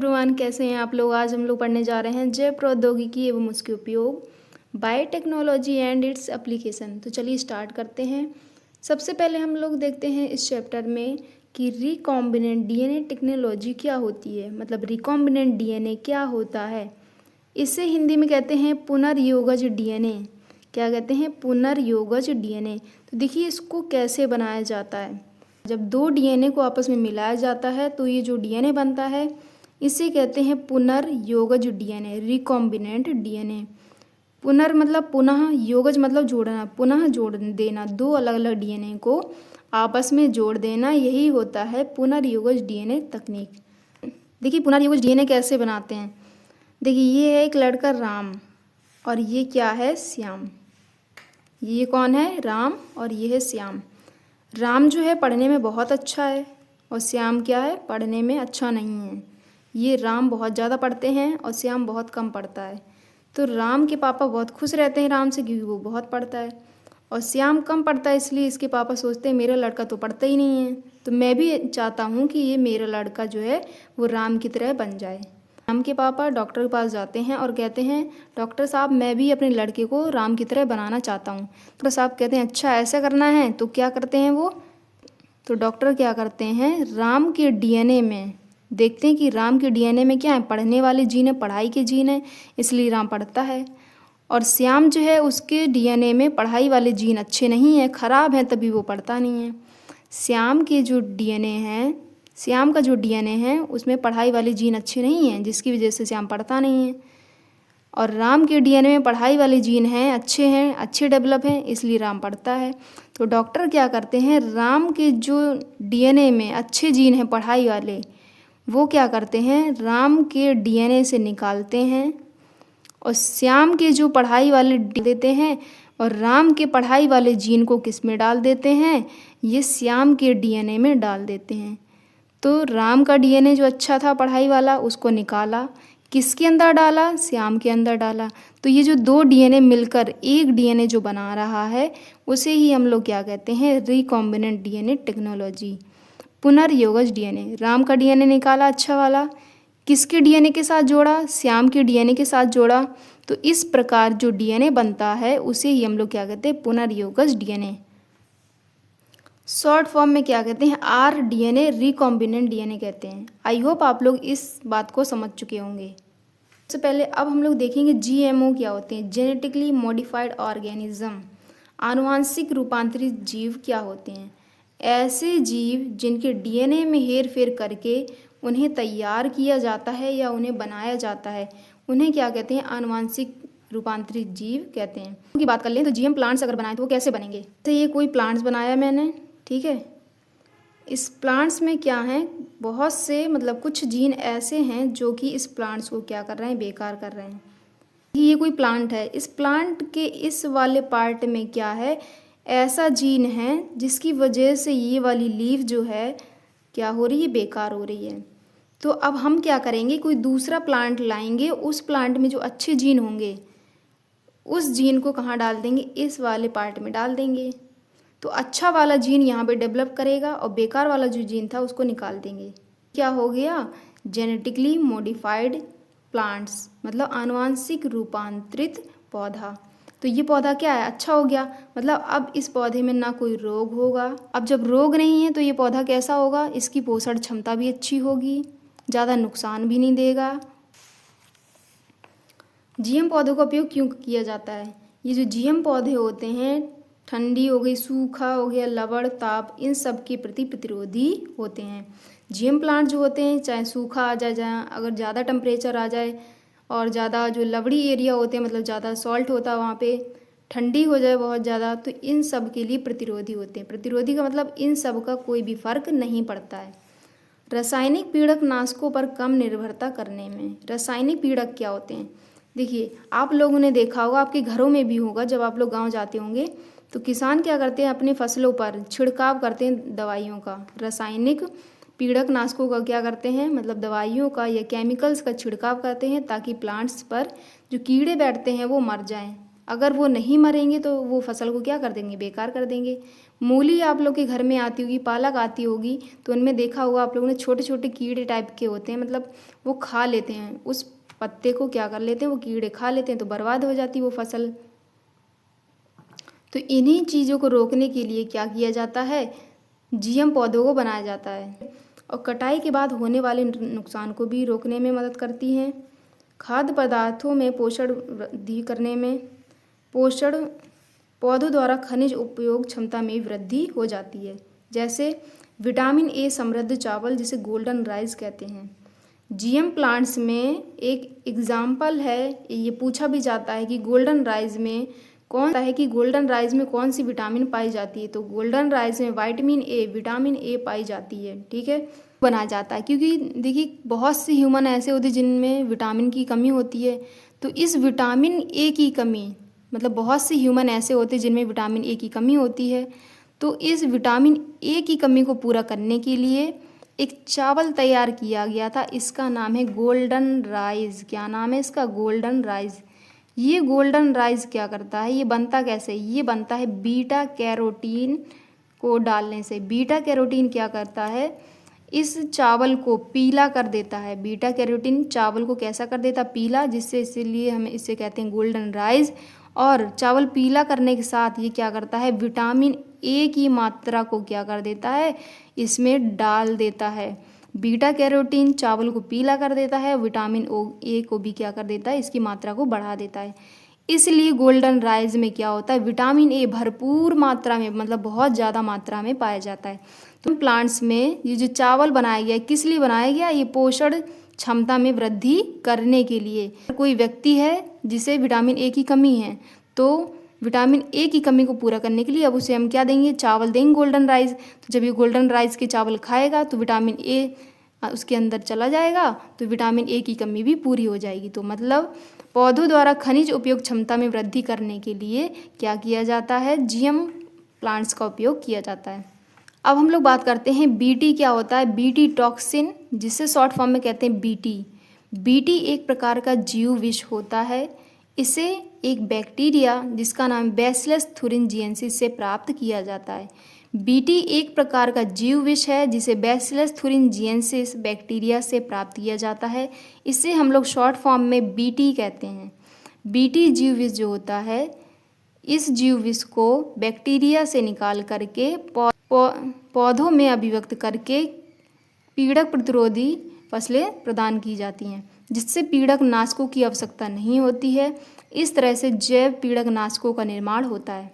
Everyone, कैसे हैं आप लोग। आज हम लोग पढ़ने जा रहे हैं जैव प्रौद्योगिकी एवं उसके उपयोग, बायोटेक्नोलॉजी एंड इट्स एप्लीकेशन। तो चलिए स्टार्ट करते हैं। सबसे पहले हम लोग देखते हैं इस चैप्टर में कि रिकॉम्बिनेंट डीएनए टेक्नोलॉजी क्या होती है, मतलब रिकॉम्बिनेंट डीएनए क्या होता है। इसे हिंदी में कहते हैं पुनर्योगज डीएनए। क्या कहते हैं? पुनर्योगज डीएनए। तो देखिए इसको कैसे बनाया जाता है। जब दो डीएनए को आपस में मिलाया जाता है तो ये जो डीएनए बनता है इसे कहते हैं पुनर्योगज डीएनए, रिकॉम्बिनेंट डीएनए। पुनर् मतलब पुनः, योगज मतलब जोड़ना, पुनः जोड़ देना, दो अलग अलग डीएनए को आपस में जोड़ देना, यही होता है पुनर्योगज डीएनए तकनीक। देखिए पुनर्योगज डीएनए कैसे बनाते हैं। देखिए ये है एक लड़का राम और ये क्या है? श्याम। ये कौन है? राम और ये है श्याम। राम जो है पढ़ने में बहुत अच्छा है और श्याम क्या है? पढ़ने में अच्छा नहीं है। ये राम बहुत ज़्यादा पढ़ते हैं और श्याम बहुत कम पढ़ता है। तो राम के पापा बहुत खुश रहते हैं राम से, क्योंकि वो बहुत पढ़ता है, और श्याम कम पढ़ता है, इसलिए इसके पापा सोचते हैं मेरा लड़का तो पढ़ता ही नहीं है, तो मैं भी चाहता हूँ कि ये मेरा लड़का जो है वो राम की तरह बन जाए। राम के पापा डॉक्टर के पास जाते हैं और कहते हैं डॉक्टर साहब मैं भी अपने लड़के को राम की तरह बनाना चाहता हूँ। डॉक्टर साहब कहते हैं अच्छा ऐसा करना है, तो क्या करते हैं वो, तो डॉक्टर क्या करते हैं, राम के डीएनए में देखते हैं कि राम के डीएनए में क्या है, पढ़ने वाले जीन है, पढ़ाई के जीन है, इसलिए राम पढ़ता है। और श्याम जो है उसके डीएनए में पढ़ाई वाले जीन अच्छे नहीं हैं, खराब हैं, तभी वो पढ़ता नहीं है। श्याम के जो डीएनए हैं, श्याम का जो डीएनए है उसमें पढ़ाई वाले जीन अच्छे नहीं हैं, जिसकी वजह से श्याम पढ़ता नहीं है। और राम के डीएनए में पढ़ाई वाले जीन हैं, अच्छे डेवलप हैं, इसलिए राम पढ़ता है। तो डॉक्टर क्या करते हैं, राम के जो डीएनए में अच्छे जीन हैं पढ़ाई वाले, वो क्या करते हैं, राम के डीएनए से निकालते हैं और श्याम के जो पढ़ाई वाले देते हैं, और राम के पढ़ाई वाले जीन को किस में डाल देते हैं, ये श्याम के डीएनए में डाल देते हैं। तो राम का डीएनए जो अच्छा था पढ़ाई वाला उसको निकाला, किसके अंदर डाला, श्याम के अंदर डाला। तो ये जो दो डीएनए मिलकर एक डीएनए जो बना रहा है उसे ही हम लोग क्या कहते हैं, रिकॉम्बिनेंट डीएनए टेक्नोलॉजी। पुनर्योगज डीएनए, राम का डीएनए निकाला अच्छा वाला, किसके डीएनए के साथ जोड़ा, श्याम के डीएनए के साथ जोड़ा। तो इस प्रकार जो डीएनए बनता है उसे ही हम लोग क्या कहते हैं, पुनर्योगज डीएनए। शॉर्ट फॉर्म में क्या कहते हैं, आर डीएनए, रिकॉम्बिनेंट डीएनए कहते हैं। आई होप आप लोग इस बात को समझ चुके होंगे। सबसे पहले अब हम लोग देखेंगे जीएमओ क्या होते हैं, जेनेटिकली मॉडिफाइड ऑर्गेनिज्म। आनुवांशिक रूपांतरित जीव क्या होते हैं, ऐसे जीव जिनके डीएनए में हेर फेर करके उन्हें तैयार किया जाता है या उन्हें बनाया जाता है, उन्हें क्या कहते हैं, आनुवांशिक रूपांतरित जीव कहते हैं। की बात कर लें तो जीएम प्लांट्स अगर बनाए तो वो कैसे बनेंगे। तो ये कोई प्लांट्स बनाया मैंने, ठीक है, इस प्लांट्स में क्या है, बहुत से मतलब कुछ जीन ऐसे हैं जो कि इस प्लांट्स को क्या कर रहे हैं, बेकार कर रहे हैं। ये कोई प्लांट है, इस प्लांट के इस वाले पार्ट में क्या है, ऐसा जीन है जिसकी वजह से ये वाली लीफ जो है क्या हो रही है, बेकार हो रही है। तो अब हम क्या करेंगे, कोई दूसरा प्लांट लाएंगे, उस प्लांट में जो अच्छे जीन होंगे उस जीन को कहाँ डाल देंगे, इस वाले पार्ट में डाल देंगे। तो अच्छा वाला जीन यहाँ पे डेवलप करेगा और बेकार वाला जो जीन था उसको निकाल देंगे। क्या हो गया, जेनेटिकली मॉडिफाइड प्लांट्स, मतलब आनुवांशिक रूपांतरित पौधा। तो ये पौधा क्या है, अच्छा हो गया, मतलब अब इस पौधे में ना कोई रोग होगा। अब जब रोग नहीं है तो ये पौधा कैसा होगा, इसकी पोषण क्षमता भी अच्छी होगी, ज़्यादा नुकसान भी नहीं देगा। जीएम पौधों का उपयोग क्यों किया जाता है, ये जो जीएम पौधे होते हैं, ठंडी हो गई, सूखा हो गया, लवण, ताप, इन सब के प्रति प्रतिरोधी होते हैं। जीएम प्लांट जो होते हैं, चाहे सूखा आ जाए, अगर ज़्यादा टेम्परेचर आ जाए और ज़्यादा जो लवड़ी एरिया होते हैं, मतलब ज़्यादा सॉल्ट होता है वहाँ पे, ठंडी हो जाए बहुत ज़्यादा, तो इन सब के लिए प्रतिरोधी होते हैं। प्रतिरोधी का मतलब इन सब का कोई भी फर्क नहीं पड़ता है। रासायनिक पीड़क नाशकों पर कम निर्भरता करने में, रासायनिक पीड़क क्या होते हैं, देखिए आप लोगों ने देखा होगा, आपके घरों में भी होगा, जब आप लोग गांव जाते होंगे तो किसान क्या करते हैं, अपने फसलों पर छिड़काव करते हैं दवाइयों का, रासायनिक पीड़क नाशकों का क्या करते हैं, मतलब दवाइयों का या केमिकल्स का छिड़काव करते हैं, ताकि प्लांट्स पर जो कीड़े बैठते हैं वो मर जाएं। अगर वो नहीं मरेंगे तो वो फसल को क्या कर देंगे, बेकार कर देंगे। मूली आप लोग के घर में आती होगी, पालक आती होगी, तो उनमें देखा होगा आप लोगों ने छोटे छोटे कीड़े टाइप के होते हैं, मतलब वो खा लेते हैं उस पत्ते को, क्या कर लेते हैं वो कीड़े खा लेते हैं, तो बर्बाद हो जाती है वो फसल। तो इन्हीं चीज़ों को रोकने के लिए क्या किया जाता है, जीएम पौधों को बनाया जाता है और कटाई के बाद होने वाले नुकसान को भी रोकने में मदद करती हैं। खाद्य पदार्थों में पोषण वृद्धि करने में पोषण पौधों द्वारा खनिज उपयोग क्षमता में वृद्धि हो जाती है, जैसे विटामिन ए समृद्ध चावल जिसे गोल्डन राइस कहते हैं। जीएम प्लांट्स में एक एग्जाम्पल है, ये पूछा भी जाता है कि गोल्डन राइस में कौन सी विटामिन पाई जाती है, तो गोल्डन राइस में विटामिन ए पाई जाती है। ठीक है, बनाया जाता है क्योंकि देखिए बहुत से ह्यूमन ऐसे होते हैं जिनमें विटामिन की कमी होती है, तो इस विटामिन ए की कमी, मतलब बहुत से ह्यूमन ऐसे होते हैं जिनमें विटामिन ए की कमी होती है, तो इस विटामिन ए की कमी को पूरा करने के लिए एक चावल तैयार किया गया था, इसका नाम है गोल्डन राइस। क्या नाम है इसका, गोल्डन राइस। ये गोल्डन राइस क्या करता है, ये बनता कैसे, ये बनता है बीटा कैरोटीन को डालने से। बीटा कैरोटीन क्या करता है, इस चावल को पीला कर देता है। बीटा कैरोटीन चावल को कैसा कर देता, पीला, जिससे इसीलिए हम इसे कहते हैं गोल्डन राइस। और चावल पीला करने के साथ ये क्या करता है, विटामिन ए की मात्रा को क्या कर देता है, इसमें डाल देता है। बीटा कैरोटीन चावल को पीला कर देता है, विटामिन ए को भी क्या कर देता है, इसकी मात्रा को बढ़ा देता है। इसलिए गोल्डन राइस में क्या होता है, विटामिन ए भरपूर मात्रा में, मतलब बहुत ज़्यादा मात्रा में पाया जाता है। तो प्लांट्स में ये जो चावल बनाया गया है, किस लिए बनाया गया, ये पोषण क्षमता में वृद्धि करने के लिए। कोई व्यक्ति है जिसे विटामिन ए की कमी है, तो विटामिन ए की कमी को पूरा करने के लिए अब उसे हम क्या देंगे, चावल देंगे गोल्डन राइस। तो जब ये गोल्डन राइस के चावल खाएगा तो विटामिन ए उसके अंदर चला जाएगा, तो विटामिन ए की कमी भी पूरी हो जाएगी। तो मतलब पौधों द्वारा खनिज उपयोग क्षमता में वृद्धि करने के लिए क्या किया जाता है, जीएम प्लांट्स का उपयोग किया जाता है। अब हम लोग बात करते हैं बीटी क्या होता है, बीटी टॉक्सिन, जिसे शॉर्ट फॉर्म में कहते हैं बीटी। बीटी एक प्रकार का जीव विष होता है, इसे एक बैक्टीरिया जिसका नाम बैसिलस थुरिनजिएंसिस से प्राप्त किया जाता है। बीटी एक प्रकार का जीव विष है जिसे बैसिलस थुरिनजिएंसिस बैक्टीरिया से प्राप्त किया जाता है, इसे हम लोग शॉर्ट फॉर्म में बीटी कहते हैं। बीटी जीव विष जो होता है, इस जीव विष को बैक्टीरिया से निकाल करके पौधों में अभिव्यक्त करके पीड़क प्रतिरोधी फसलें प्रदान की जाती हैं, जिससे पीड़क नाशकों की आवश्यकता नहीं होती है। इस तरह से जैव पीड़क नाशकों का निर्माण होता है।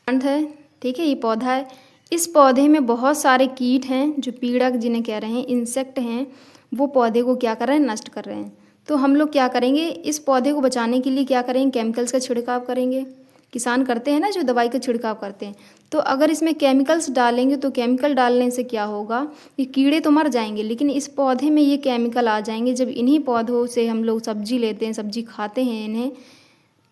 प्लांट है, ठीक है, ये पौधा है। इस पौधे में बहुत सारे कीट हैं जो पीड़क जिन्हें कह रहे हैं, इंसेक्ट हैं, वो पौधे को क्या कर रहे हैं, नष्ट कर रहे हैं। तो हम लोग क्या करेंगे, इस पौधे को बचाने के लिए क्या करेंगे, केमिकल्स का छिड़काव करेंगे। किसान करते हैं ना, जो दवाई का छिड़काव करते हैं, तो अगर इसमें केमिकल्स डालेंगे तो केमिकल डालने से क्या होगा, ये कीड़े तो मर जाएंगे, लेकिन इस पौधे में ये केमिकल आ जाएंगे। जब इन्हीं पौधों से हम लोग सब्जी लेते हैं, सब्जी खाते हैं, इन्हें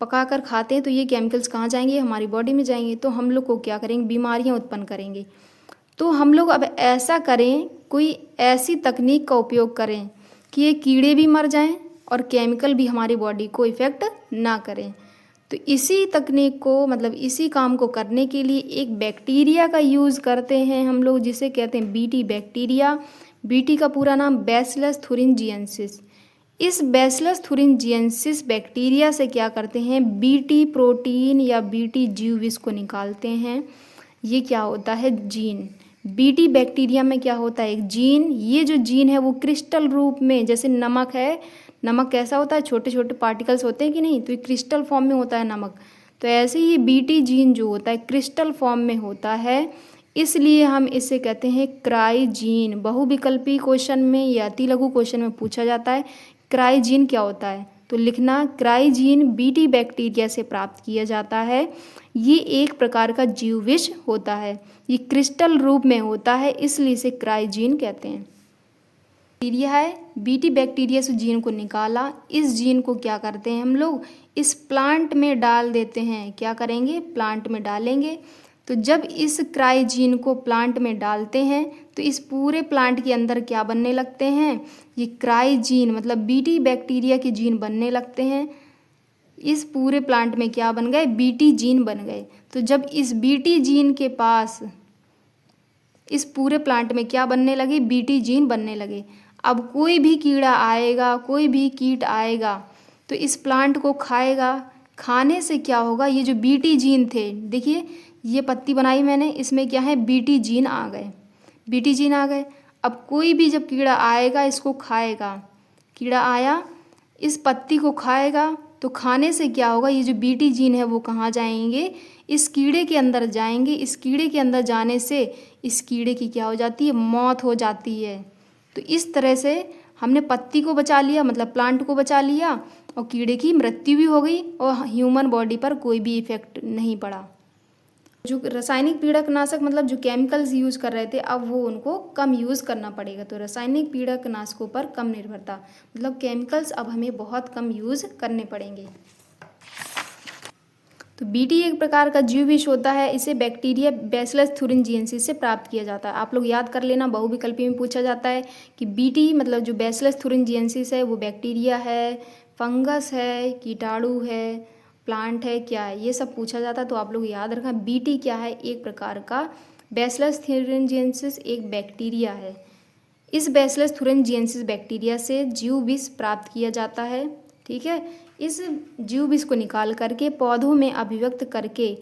पका कर खाते हैं, तो ये केमिकल्स कहाँ जाएंगे, हमारी बॉडी में जाएंगे, तो हम लोग को क्या करेंगे, बीमारियाँ उत्पन्न करेंगे। तो हम लोग अब ऐसा करें, कोई ऐसी तकनीक का उपयोग करें कि ये कीड़े भी मर जाएं और केमिकल भी हमारी बॉडी को इफ़ेक्ट ना करें। तो इसी तकनीक को, मतलब इसी काम को करने के लिए एक बैक्टीरिया का यूज़ करते हैं हम लोग, जिसे कहते हैं बीटी बैक्टीरिया। बीटी का पूरा नाम बैसिलस थुरिनजिएंसिस। इस बैसिलस थुरिनजिएंसिस बैक्टीरिया से क्या करते हैं, बीटी प्रोटीन या बीटी जीव विष को निकालते हैं। ये क्या होता है, जीन। बीटी बैक्टीरिया में क्या होता है, एक जीन। ये जो जीन है वो क्रिस्टल रूप में, जैसे नमक है, नमक कैसा होता है, छोटे छोटे पार्टिकल्स होते हैं कि नहीं, तो ये क्रिस्टल फॉर्म में होता है नमक। तो ऐसे ही ये बीटी जीन जो होता है क्रिस्टल फॉर्म में होता है, इसलिए हम इसे कहते हैं क्राइजीन। बहुविकल्पी क्वेश्चन में या अति लघु क्वेश्चन में पूछा जाता है क्राइजीन क्या होता है, तो लिखना क्राइजीन बीटी बैक्टीरिया से प्राप्त किया जाता है। ये एक प्रकार का जीव विष होता है, ये क्रिस्टल रूप में होता है, इसलिए इसे क्राइजीन कहते हैं। बैक्टीरिया है, बीटी बैक्टीरिया से जीन को निकाला। इस जीन को क्या करते हैं हम लोग, इस प्लांट में डाल देते हैं। क्या करेंगे, प्लांट में डालेंगे। तो जब इस क्राइजीन को प्लांट में डालते हैं तो इस पूरे प्लांट के अंदर क्या बनने लगते हैं, ये क्राइजीन मतलब बीटी बैक्टीरिया के जीन बनने लगते हैं। इस पूरे प्लांट में क्या बन गए, बीटी जीन बन गए। तो जब इस बीटी जीन के पास इस पूरे प्लांट में क्या बनने लगे, बीटी जीन बनने लगे। अब कोई भी कीड़ा आएगा, कोई भी कीट आएगा तो इस प्लांट को खाएगा। खाने से क्या होगा, ये जो बीटी जीन थे, देखिए ये पत्ती बनाई मैंने, इसमें क्या है, बीटी जीन आ गए, बीटी जीन आ गए। अब कोई भी जब कीड़ा आएगा इसको खाएगा, कीड़ा आया इस पत्ती को खाएगा, तो खाने से क्या होगा, ये जो बीटी जीन है वो कहाँ जाएंगे, इस कीड़े के अंदर जाएंगे। इस कीड़े के अंदर जाने से इस कीड़े की क्या हो जाती है, मौत हो जाती है। तो इस तरह से हमने पत्ती को बचा लिया, मतलब प्लांट को बचा लिया, और कीड़े की मृत्यु भी हो गई और ह्यूमन बॉडी पर कोई भी इफेक्ट नहीं पड़ा। जो रासायनिक पीड़कनाशक मतलब जो केमिकल्स यूज़ कर रहे थे, अब वो उनको कम यूज़ करना पड़ेगा। तो रासायनिक पीड़कनाशकों पर कम निर्भरता, मतलब केमिकल्स अब हमें बहुत कम यूज़ करने पड़ेंगे। तो बीटी एक प्रकार का जीव विष होता है, इसे बैक्टीरिया बैसिलस thuringiensis से प्राप्त किया जाता है। आप लोग याद कर लेना, बहुविकल्पी में पूछा जाता है कि बीटी मतलब जो बैसिलस thuringiensis है वो बैक्टीरिया है, फंगस है, कीटाणु है, प्लांट है, क्या है, ये सब पूछा जाता है। तो आप लोग याद रखना बीटी क्या है, एक प्रकार का बैसिलस thuringiensis एक बैक्टीरिया है। इस बैसिलस thuringiensis बैक्टीरिया से जीव विष प्राप्त किया जाता है, ठीक है। इस जीव विष को निकाल करके पौधों में अभिव्यक्त करके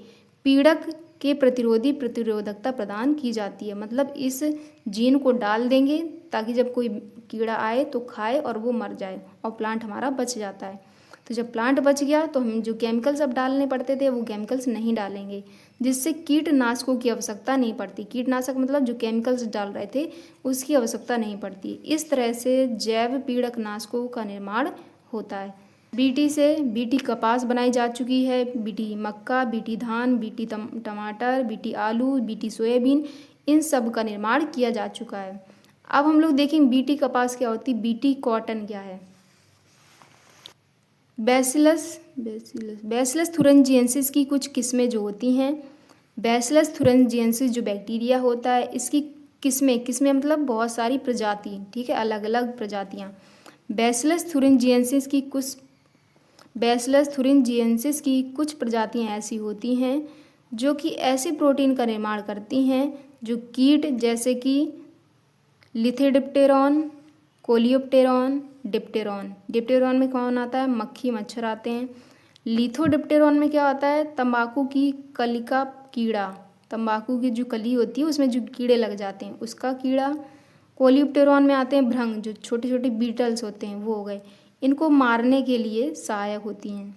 पीड़क के प्रतिरोधी प्रतिरोधकता प्रदान की जाती है। मतलब इस जीन को डाल देंगे ताकि जब कोई कीड़ा आए तो खाए और वो मर जाए और प्लांट हमारा बच जाता है। तो जब प्लांट बच गया तो हम जो केमिकल्स अब डालने पड़ते थे वो केमिकल्स नहीं डालेंगे, जिससे कीटनाशकों की आवश्यकता नहीं पड़ती। कीटनाशक मतलब जो केमिकल्स डाल रहे थे उसकी आवश्यकता नहीं पड़ती। इस तरह से जैव पीड़कनाशकों का निर्माण होता है। बीटी से बीटी कपास बनाई जा चुकी है, बीटी मक्का, बीटी धान, बीटी टमाटर, बीटी आलू, बीटी सोयाबीन, इन सब का निर्माण किया जा चुका है। अब हम लोग देखेंगे बीटी कपास क्या होती है, बीटी कॉटन क्या है। बैसिलस thuringiensis की कुछ किस्में जो होती हैं, बैसिलस thuringiensis जो बैक्टीरिया होता है इसकी किस्में मतलब बहुत सारी प्रजाति, ठीक है, अलग अलग प्रजातियाँ। बैसिलस thuringiensis की कुछ प्रजातियाँ ऐसी होती हैं जो कि ऐसे प्रोटीन का निर्माण करती हैं जो कीट जैसे कि लिथोडिप्टेरॉन, कोलियोप्टेरॉन, डिप्टेरॉन में कौन आता है, मक्खी मच्छर आते हैं। लिथोडिप्टेरॉन में क्या आता है, तंबाकू की कली का कीड़ा, तंबाकू की जो कली होती है उसमें जो कीड़े लग जाते हैं उसका कीड़ा। कोलियोप्टेरॉन में आते हैं भृंग, जो छोटे छोटे बीटल्स होते हैं वो हो गए, इनको मारने के लिए सहायक होती हैं।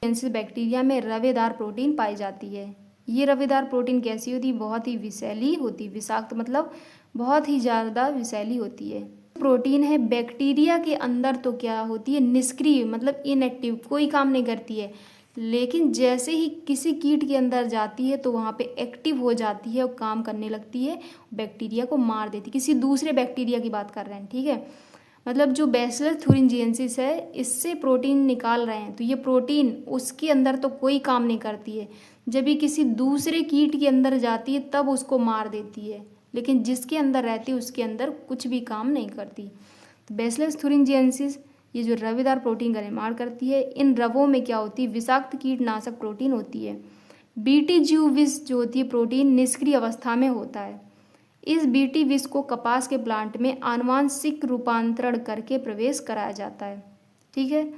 बैक्टीरिया में रवेदार प्रोटीन पाई जाती है। ये रवेदार प्रोटीन कैसी होती है, बहुत ही विषैली होती है, विषाक्त मतलब बहुत ही ज़्यादा विषैली होती है। प्रोटीन है बैक्टीरिया के अंदर तो क्या होती है, निष्क्रिय मतलब इनएक्टिव, कोई काम नहीं करती है, लेकिन जैसे ही किसी कीट के अंदर जाती है तो वहाँ पे एक्टिव हो जाती है और काम करने लगती है, बैक्टीरिया को मार देती है। किसी दूसरे बैक्टीरिया की बात कर रहे हैं, ठीक है। मतलब जो बैसिलस thuringiensis है इससे प्रोटीन निकाल रहे हैं, तो ये प्रोटीन उसके अंदर तो कोई काम नहीं करती है, जब ये किसी दूसरे कीट के अंदर जाती है तब उसको मार देती है, लेकिन जिसके अंदर रहती है उसके अंदर कुछ भी काम नहीं करती। तो बैसिलस thuringiensis ये जो रवेदार प्रोटीन का निर्माण करती है, इन रवों में क्या होती है, विषाक्त कीटनाशक प्रोटीन होती है। बीटी जीव विष जो होती है प्रोटीन निष्क्रिय अवस्था में होता है। इस बीटी विष को कपास के प्लांट में आनुवांशिक रूपांतरण करके प्रवेश कराया जाता है, ठीक है।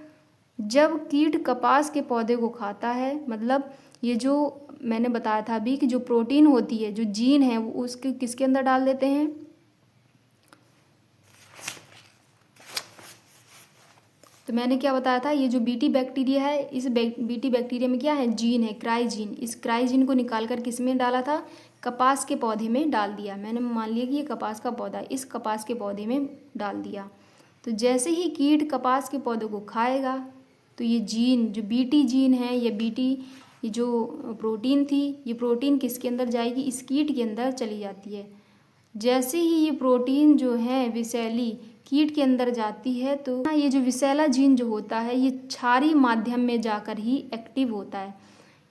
जब कीट कपास के पौधे को खाता है, मतलब ये जो मैंने बताया था अभी कि जो प्रोटीन होती है, जो जीन है, वो उसके किसके अंदर डाल देते हैं, तो मैंने क्या बताया था, ये जो बीटी बैक्टीरिया है, इस बीटी बैक्टीरिया में क्या है, जीन है, क्राइजीन। इस क्राइजीन को निकाल कर किस में डाला था, कपास के पौधे में डाल दिया। मैंने मान लिया कि ये कपास का पौधा है, इस कपास के पौधे में डाल दिया। तो जैसे ही कीट कपास के पौधे को खाएगा तो ये जीन जो बीटी जीन है, ये बीटी ये जो प्रोटीन थी, ये प्रोटीन किसके अंदर जाएगी, इस कीट के अंदर चली जाती है। जैसे ही ये प्रोटीन जो है विषैली कीट के अंदर जाती है तो ये जो विषैला जीन जो होता है ये क्षारीय माध्यम में जाकर ही एक्टिव होता है।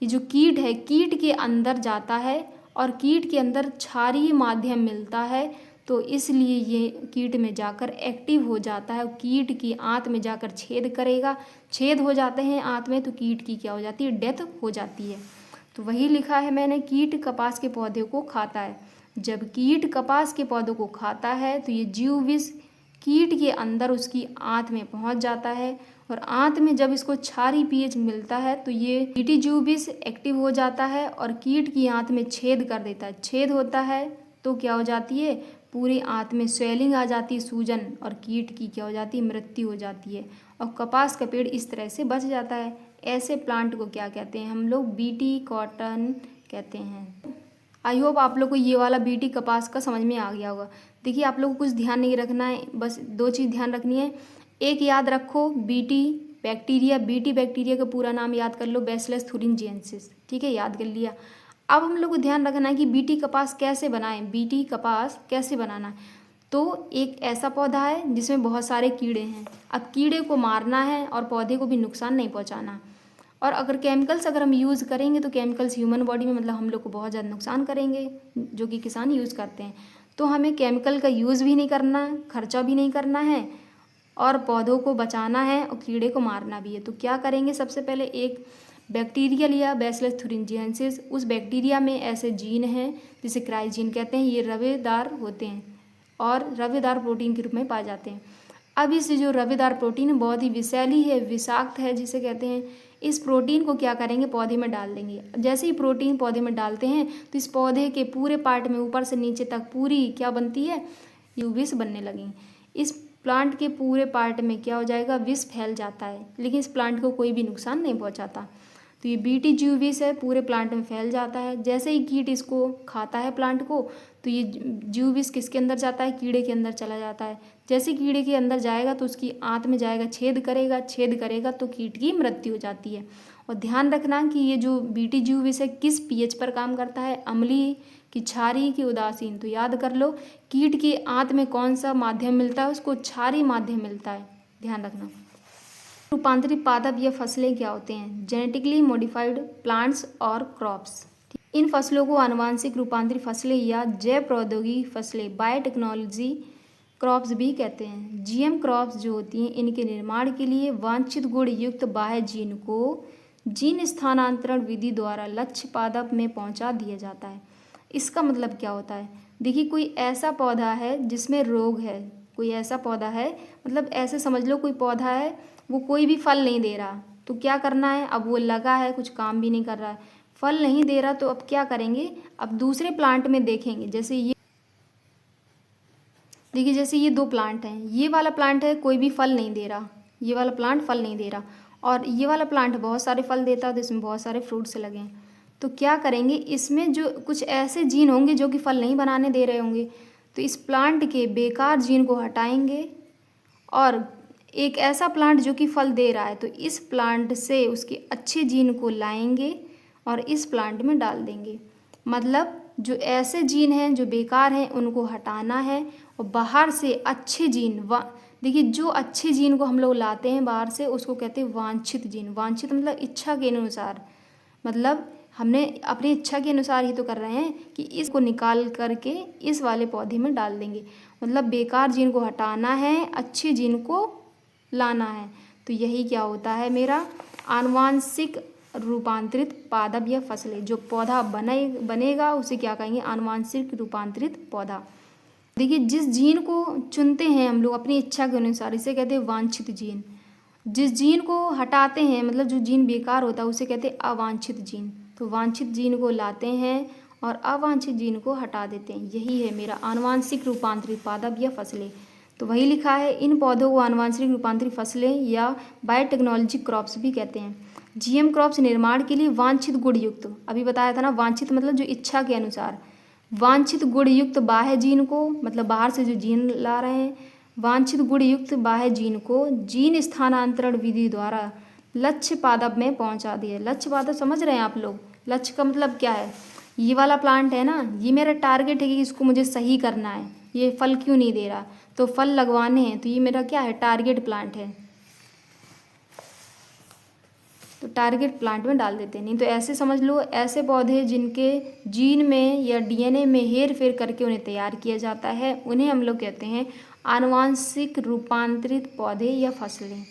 ये जो कीट है कीट के अंदर जाता है और कीट के अंदर क्षारीय माध्यम मिलता है, तो इसलिए ये कीट में जाकर एक्टिव हो जाता है, कीट की आंत में जाकर छेद करेगा। छेद हो जाते हैं आंत में तो कीट की क्या हो जाती है, डेथ हो जाती है। तो वही लिखा है मैंने, कीट कपास के पौधे को खाता है। जब कीट कपास के पौधों को खाता है तो ये जीव विष कीट के अंदर उसकी आंत में पहुंच जाता है, और आंत में जब इसको क्षारीय पीएच मिलता है तो ये कीटी जीव विष एक्टिव हो जाता है और कीट की आंत में छेद कर देता है। छेद होता है तो क्या हो जाती है, पूरी आंत में स्वेलिंग आ जाती है, सूजन, और कीट की क्या हो जाती है, मृत्यु हो जाती है, और कपास का पेड़ इस तरह से बच जाता है। ऐसे प्लांट को क्या कहते हैं हम लोग, बीटी कॉटन कहते हैं। आई होप आप लोग को ये वाला बीटी कपास का समझ में आ गया होगा। देखिए आप लोग को कुछ ध्यान नहीं रखना है, बस दो चीज़ ध्यान रखनी है। एक याद रखो, बीटी बैक्टीरिया का पूरा नाम याद कर लो, बैसिलस thuringiensis, ठीक है, याद कर लिया। अब हम लोग को ध्यान रखना है कि बीटी कपास कैसे बनाएं, बीटी कपास कैसे बनाना है। तो एक ऐसा पौधा है जिसमें बहुत सारे कीड़े हैं। अब कीड़े को मारना है और पौधे को भी नुकसान नहीं पहुंचाना। और अगर हम यूज़ करेंगे तो केमिकल्स ह्यूमन बॉडी में मतलब हम लोग को बहुत ज़्यादा नुकसान करेंगे, जो कि किसान यूज़ करते हैं। तो हमें केमिकल का यूज़ भी नहीं करना, खर्चा भी नहीं करना है, और पौधों को बचाना है और कीड़े को मारना भी है। तो क्या करेंगे, सबसे पहले एक बैक्टीरिया लिया, बैसिलस thuringiensis। उस बैक्टीरिया में ऐसे जीन हैं जिसे क्राइजीन कहते हैं, ये रवेदार होते हैं और रवेदार प्रोटीन के रूप में पाए जाते हैं। अब इस जो रवेदार प्रोटीन बहुत ही विषैली है, विषाक्त है जिसे कहते हैं, इस प्रोटीन को क्या करेंगे, पौधे में डाल देंगे। जैसे ही प्रोटीन पौधे में डालते हैं तो इस पौधे के पूरे पार्ट में ऊपर से नीचे तक पूरी क्या बनती है, ये विष बनने लगेंगे। इस प्लांट के पूरे पार्ट में क्या हो जाएगा, विष फैल जाता है, लेकिन इस प्लांट को कोई भी नुकसान नहीं पहुंचाता। तो ये बीटी जीव विष है, पूरे प्लांट में फैल जाता है। जैसे ही कीट इसको खाता है प्लांट को, तो ये जीव विष किसके अंदर जाता है, कीड़े के अंदर चला जाता है। जैसे कीड़े के अंदर जाएगा तो उसकी आंत में जाएगा, छेद करेगा तो कीट की मृत्यु हो जाती है। और ध्यान रखना कि ये जो बीटी जीव विष है किस पीएच पर काम करता है, अम्लीय कि क्षारीय कि उदासीन। तो याद कर लो, कीट की आंत में कौन सा माध्यम मिलता है, उसको क्षारीय माध्यम मिलता है, ध्यान रखना। रूपांतरित पादप या फसलें क्या होते हैं, जेनेटिकली मॉडिफाइड प्लांट्स और क्रॉप्स। इन फसलों को आनुवांशिक रूपांतरित फसलें या जैव प्रौद्योगिकी फसलें, बायोटेक्नोलॉजी क्रॉप्स भी कहते हैं। जीएम क्रॉप्स जो होती हैं, इनके निर्माण के लिए वांछित गुण युक्त बाह्य जीन को जीन स्थानांतरण विधि द्वारा लक्ष्य पादप में पहुंचा दिया जाता है। इसका मतलब क्या होता है, देखिए कोई ऐसा पौधा है जिसमें रोग है, कोई ऐसा पौधा है, मतलब ऐसे समझ लो कोई पौधा है वो कोई भी फल नहीं दे रहा, तो क्या करना है, अब वो लगा है कुछ काम भी नहीं कर रहा है, फल नहीं दे रहा, तो अब क्या करेंगे, अब दूसरे प्लांट में देखेंगे। जैसे ये देखिए, जैसे ये दो प्लांट हैं, ये वाला प्लांट है कोई भी फल नहीं दे रहा, ये वाला प्लांट फल नहीं दे रहा, और ये वाला प्लांट बहुत सारे फल देता है, तो इसमें बहुत सारे फ्रूट्स लगे हैं। तो क्या करेंगे, इसमें जो कुछ ऐसे जीन होंगे जो कि फल नहीं बनाने दे रहे होंगे, तो इस प्लांट के बेकार जीन को हटाएंगे और एक ऐसा प्लांट जो कि फल दे रहा है, तो इस प्लांट से उसके अच्छे जीन को लाएंगे और इस प्लांट में डाल देंगे। मतलब जो ऐसे जीन हैं जो बेकार हैं उनको हटाना है और बाहर से अच्छे जीन, देखिए जो अच्छे जीन को हम लोग लाते हैं बाहर से उसको कहते हैं वांछित जीन। वांछित मतलब इच्छा के अनुसार, मतलब हमने अपनी इच्छा के अनुसार ही तो कर रहे हैं कि इसको निकाल करके इस वाले पौधे में डाल देंगे। मतलब बेकार जीन को हटाना है, अच्छे जीन को लाना है। तो यही क्या होता है मेरा आनुवांशिक रूपांतरित पादप या फसलें। जो पौधा बनेगा उसे क्या कहेंगे, आनुवांशिक रूपांतरित पौधा। देखिए जिस जीन को चुनते हैं हम लोग अपनी इच्छा के अनुसार, इसे कहते हैं वांछित जीन। जिस जीन को हटाते हैं, मतलब जो जीन बेकार होता है, उसे कहते हैं अवांछित जीन। तो वांछित जीन को लाते हैं और अवांछित जीन को हटा देते हैं। यही है मेरा आनुवांशिक रूपांतरित पादप या फसलें। तो वही लिखा है, इन पौधों को आनुवांशिक रूपांतरित फसलें या बायोटेक्नोलॉजी क्रॉप्स भी कहते हैं। जीएम क्रॉप्स निर्माण के लिए वांछित गुण युक्त, अभी बताया था ना, वांछित मतलब जो इच्छा के अनुसार, वांछित गुण युक्त बाह्य जीन को, मतलब बाहर से जो जीन ला रहे हैं, वांछित गुण युक्त बाह्य जीन को जीन स्थानांतरण विधि द्वारा लक्ष्य पादप में पहुंचा दिए। लक्ष्य पादप समझ रहे हैं आप लोग, लक्ष्य का मतलब क्या है, ये वाला प्लांट है ना, ये मेरा टारगेट है कि इसको मुझे सही करना है, ये फल क्यों नहीं दे रहा, तो फल लगवाने हैं, तो ये मेरा क्या है, टारगेट प्लांट है। तो टारगेट प्लांट में डाल देते हैं। नहीं तो ऐसे समझ लो, ऐसे पौधे जिनके जीन में या डीएनए में हेर फेर करके उन्हें तैयार किया जाता है, उन्हें हम लोग कहते हैं आनुवांशिक रूपांतरित पौधे या फसलें।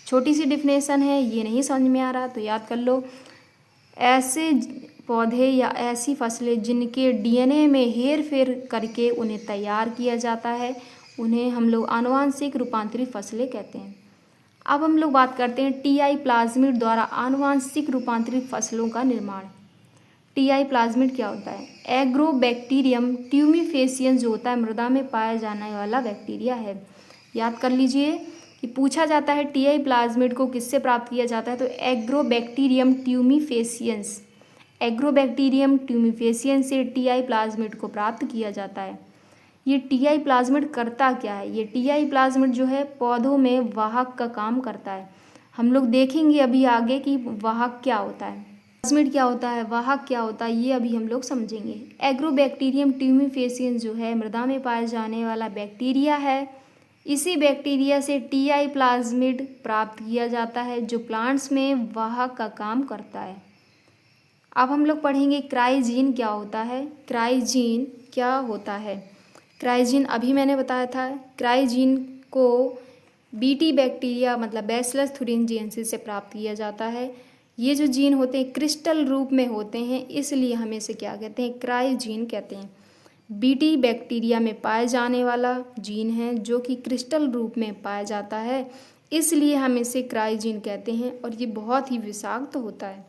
छोटी सी डिफिनेशन है, ये नहीं समझ में आ रहा तो याद कर लो। ऐसे पौधे या ऐसी फसलें जिनके डीएनए में हेर फेर करके उन्हें तैयार किया जाता है, उन्हें हम लोग आनुवांशिक रूपांतरित फसलें कहते हैं। अब हम लोग बात करते हैं टीआई प्लाज्मिड द्वारा आनुवांशिक रूपांतरित फसलों का निर्माण। टीआई प्लाज्मिड क्या होता है? एग्रोबैक्टीरियम ट्यूमिफेसियंस जो होता है मृदा में पाया जाने वाला बैक्टीरिया है। याद कर लीजिए कि पूछा जाता है टीआई प्लाज्मिड को किससे प्राप्त किया जाता है, तो एग्रोबैक्टीरियम ट्यूमिफेसियंस, एग्रोबैक्टीरियम ट्यूमिफेसियंस से टीआई प्लाज्मिड को प्राप्त किया जाता है। ये टीआई प्लाज्मिड करता क्या है? ये टीआई प्लाज्मिड जो है पौधों में वाहक का काम करता है। हम लोग देखेंगे अभी आगे कि वाहक क्या होता है, प्लाज्मिड क्या होता है, वाहक क्या होता है, ये अभी हम लोग समझेंगे। एग्रोबैक्टीरियम ट्यूमिफेसियंस जो है मृदा में पाया जाने वाला बैक्टीरिया है। इसी बैक्टीरिया से टीआई प्लाज्मिड प्राप्त किया जाता है जो प्लांट्स में वाहक का काम करता है। अब हम लोग पढ़ेंगे क्राइजीन क्या होता है। क्राइजीन क्या होता है? क्राइजीन अभी मैंने बताया था, क्राइजीन को बीटी बैक्टीरिया मतलब बैसिलस thuringiensis से प्राप्त किया जाता है। ये जो जीन होते हैं क्रिस्टल रूप में होते हैं, इसलिए हम इसे क्या कहते हैं? क्राइजीन कहते हैं। बीटी बैक्टीरिया में पाए जाने वाला जीन है जो कि क्रिस्टल रूप में पाया जाता है, इसलिए हम इसे क्राइजीन कहते हैं और ये बहुत ही विषाक्त होता है।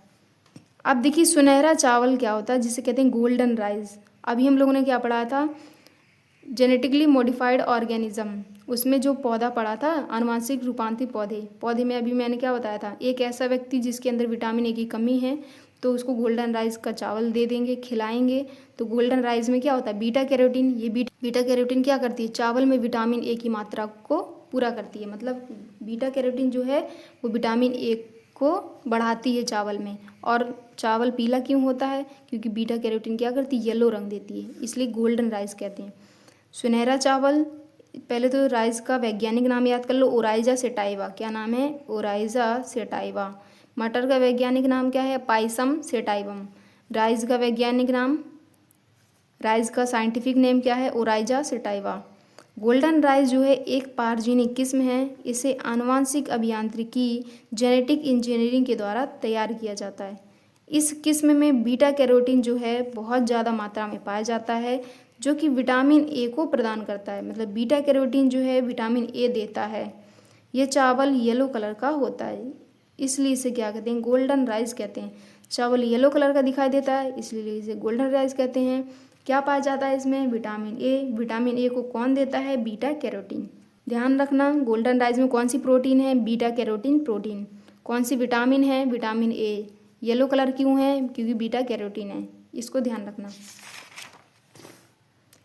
अब देखिए सुनहरा चावल क्या होता है, जिसे कहते हैं गोल्डन राइस। अभी हम लोगों ने क्या पढ़ा था? जेनेटिकली मॉडिफाइड ऑर्गेनिज्म, उसमें जो पौधा पढ़ा था आनुवांशिक रूपांतरित पौधे में अभी मैंने क्या बताया था? एक ऐसा व्यक्ति जिसके अंदर विटामिन ए की कमी है तो उसको गोल्डन राइस का चावल दे देंगे, खिलाएंगे, तो गोल्डन राइस में क्या होता है? Beta carotene. ये बीटा कैरोटीन क्या करती है? चावल में विटामिन ए की मात्रा को पूरा करती है। मतलब बीटा कैरोटीन जो है वो विटामिन ए को बढ़ाती है चावल में। और चावल पीला क्यों होता है? क्योंकि बीटा कैरोटीन क्या करती है? येलो रंग देती है, इसलिए गोल्डन राइस कहते हैं। सुनहरा चावल, पहले तो राइस का वैज्ञानिक नाम याद कर लो, ओराइजा सेटाइवा। क्या नाम है? Oryza sativa. मटर का वैज्ञानिक नाम क्या है? Pisum sativum. राइस का वैज्ञानिक नाम, राइस का साइंटिफिक नेम क्या है? Oryza sativa. गोल्डन राइस जो है एक पारजीनिक किस्म है। इसे आनुवांशिक अभियांत्रिकी जेनेटिक इंजीनियरिंग के द्वारा तैयार किया जाता है। इस किस्म में बीटा कैरोटीन जो है बहुत ज़्यादा मात्रा में पाया जाता है जो कि विटामिन ए को प्रदान करता है। मतलब बीटा कैरोटीन जो है विटामिन ए देता है। ये चावल येलो कलर का होता है, इसलिए इसे क्या कहते हैं? गोल्डन राइस कहते हैं। चावल येलो कलर का दिखाई देता है, इसलिए इसे गोल्डन राइस कहते हैं। क्या पाया जाता है इसमें? Vitamin A. विटामिन ए को कौन देता है? Beta carotene. ध्यान रखना, गोल्डन राइस में कौन सी प्रोटीन है? Beta carotene protein. कौन सी विटामिन है? Vitamin A. येलो कलर क्यों है? क्योंकि बीटा कैरोटीन है, इसको ध्यान रखना।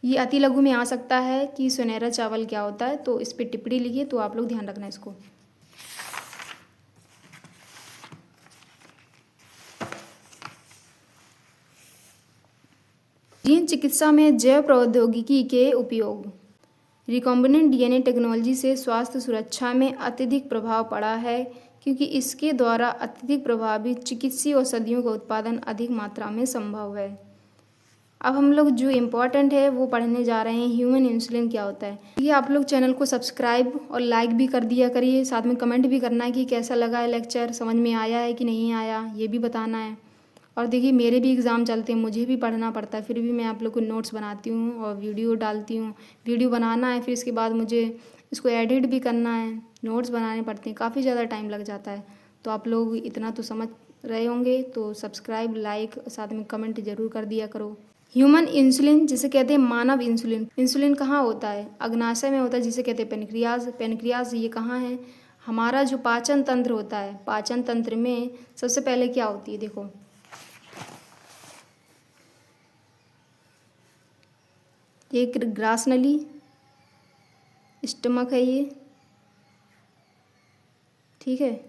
ये अति लघु में आ सकता है कि सुनहरा चावल क्या होता है, तो इस पर टिप्पणी लिखिए, तो आप लोग ध्यान रखना इसको। जीन चिकित्सा में जैव प्रौद्योगिकी के उपयोग। रिकॉम्बिनेंट डीएनए टेक्नोलॉजी से स्वास्थ्य सुरक्षा में अत्यधिक प्रभाव पड़ा है, क्योंकि इसके द्वारा अत्यधिक प्रभावी चिकित्सीय औषधियों का उत्पादन अधिक मात्रा में संभव है। अब हम लोग जो इम्पोर्टेंट है वो पढ़ने जा रहे हैं, ह्यूमन इंसुलिन क्या होता है। ये आप लोग चैनल को सब्सक्राइब और लाइक भी कर दिया करिए, साथ में कमेंट भी करना है कि कैसा लगा है लेक्चर, समझ में आया है कि नहीं आया, ये भी बताना है। और देखिए मेरे भी एग्ज़ाम चलते हैं, मुझे भी पढ़ना पड़ता है, फिर भी मैं आप लोग को नोट्स बनाती हूँ और वीडियो डालती हूँ। वीडियो बनाना है, फिर इसके बाद मुझे इसको एडिट भी करना है, नोट्स बनाने पड़ते हैं, काफ़ी ज़्यादा टाइम लग जाता है। तो आप लोग इतना तो समझ रहे होंगे, तो सब्सक्राइब, लाइक, साथ में कमेंट ज़रूर कर दिया करो। ह्यूमन इंसुलिन जिसे कहते हैं मानव इंसुलिन। इंसुलिन कहाँ होता है? अग्नाशय में होता है, जिसे कहते हैं पेनक्रियाज। पेनक्रियाज ये कहाँ है? हमारा जो पाचन तंत्र होता है, पाचन तंत्र में सबसे पहले क्या होती है? देखो, एक ग्रास नली, स्टमक है ये, ठीक है।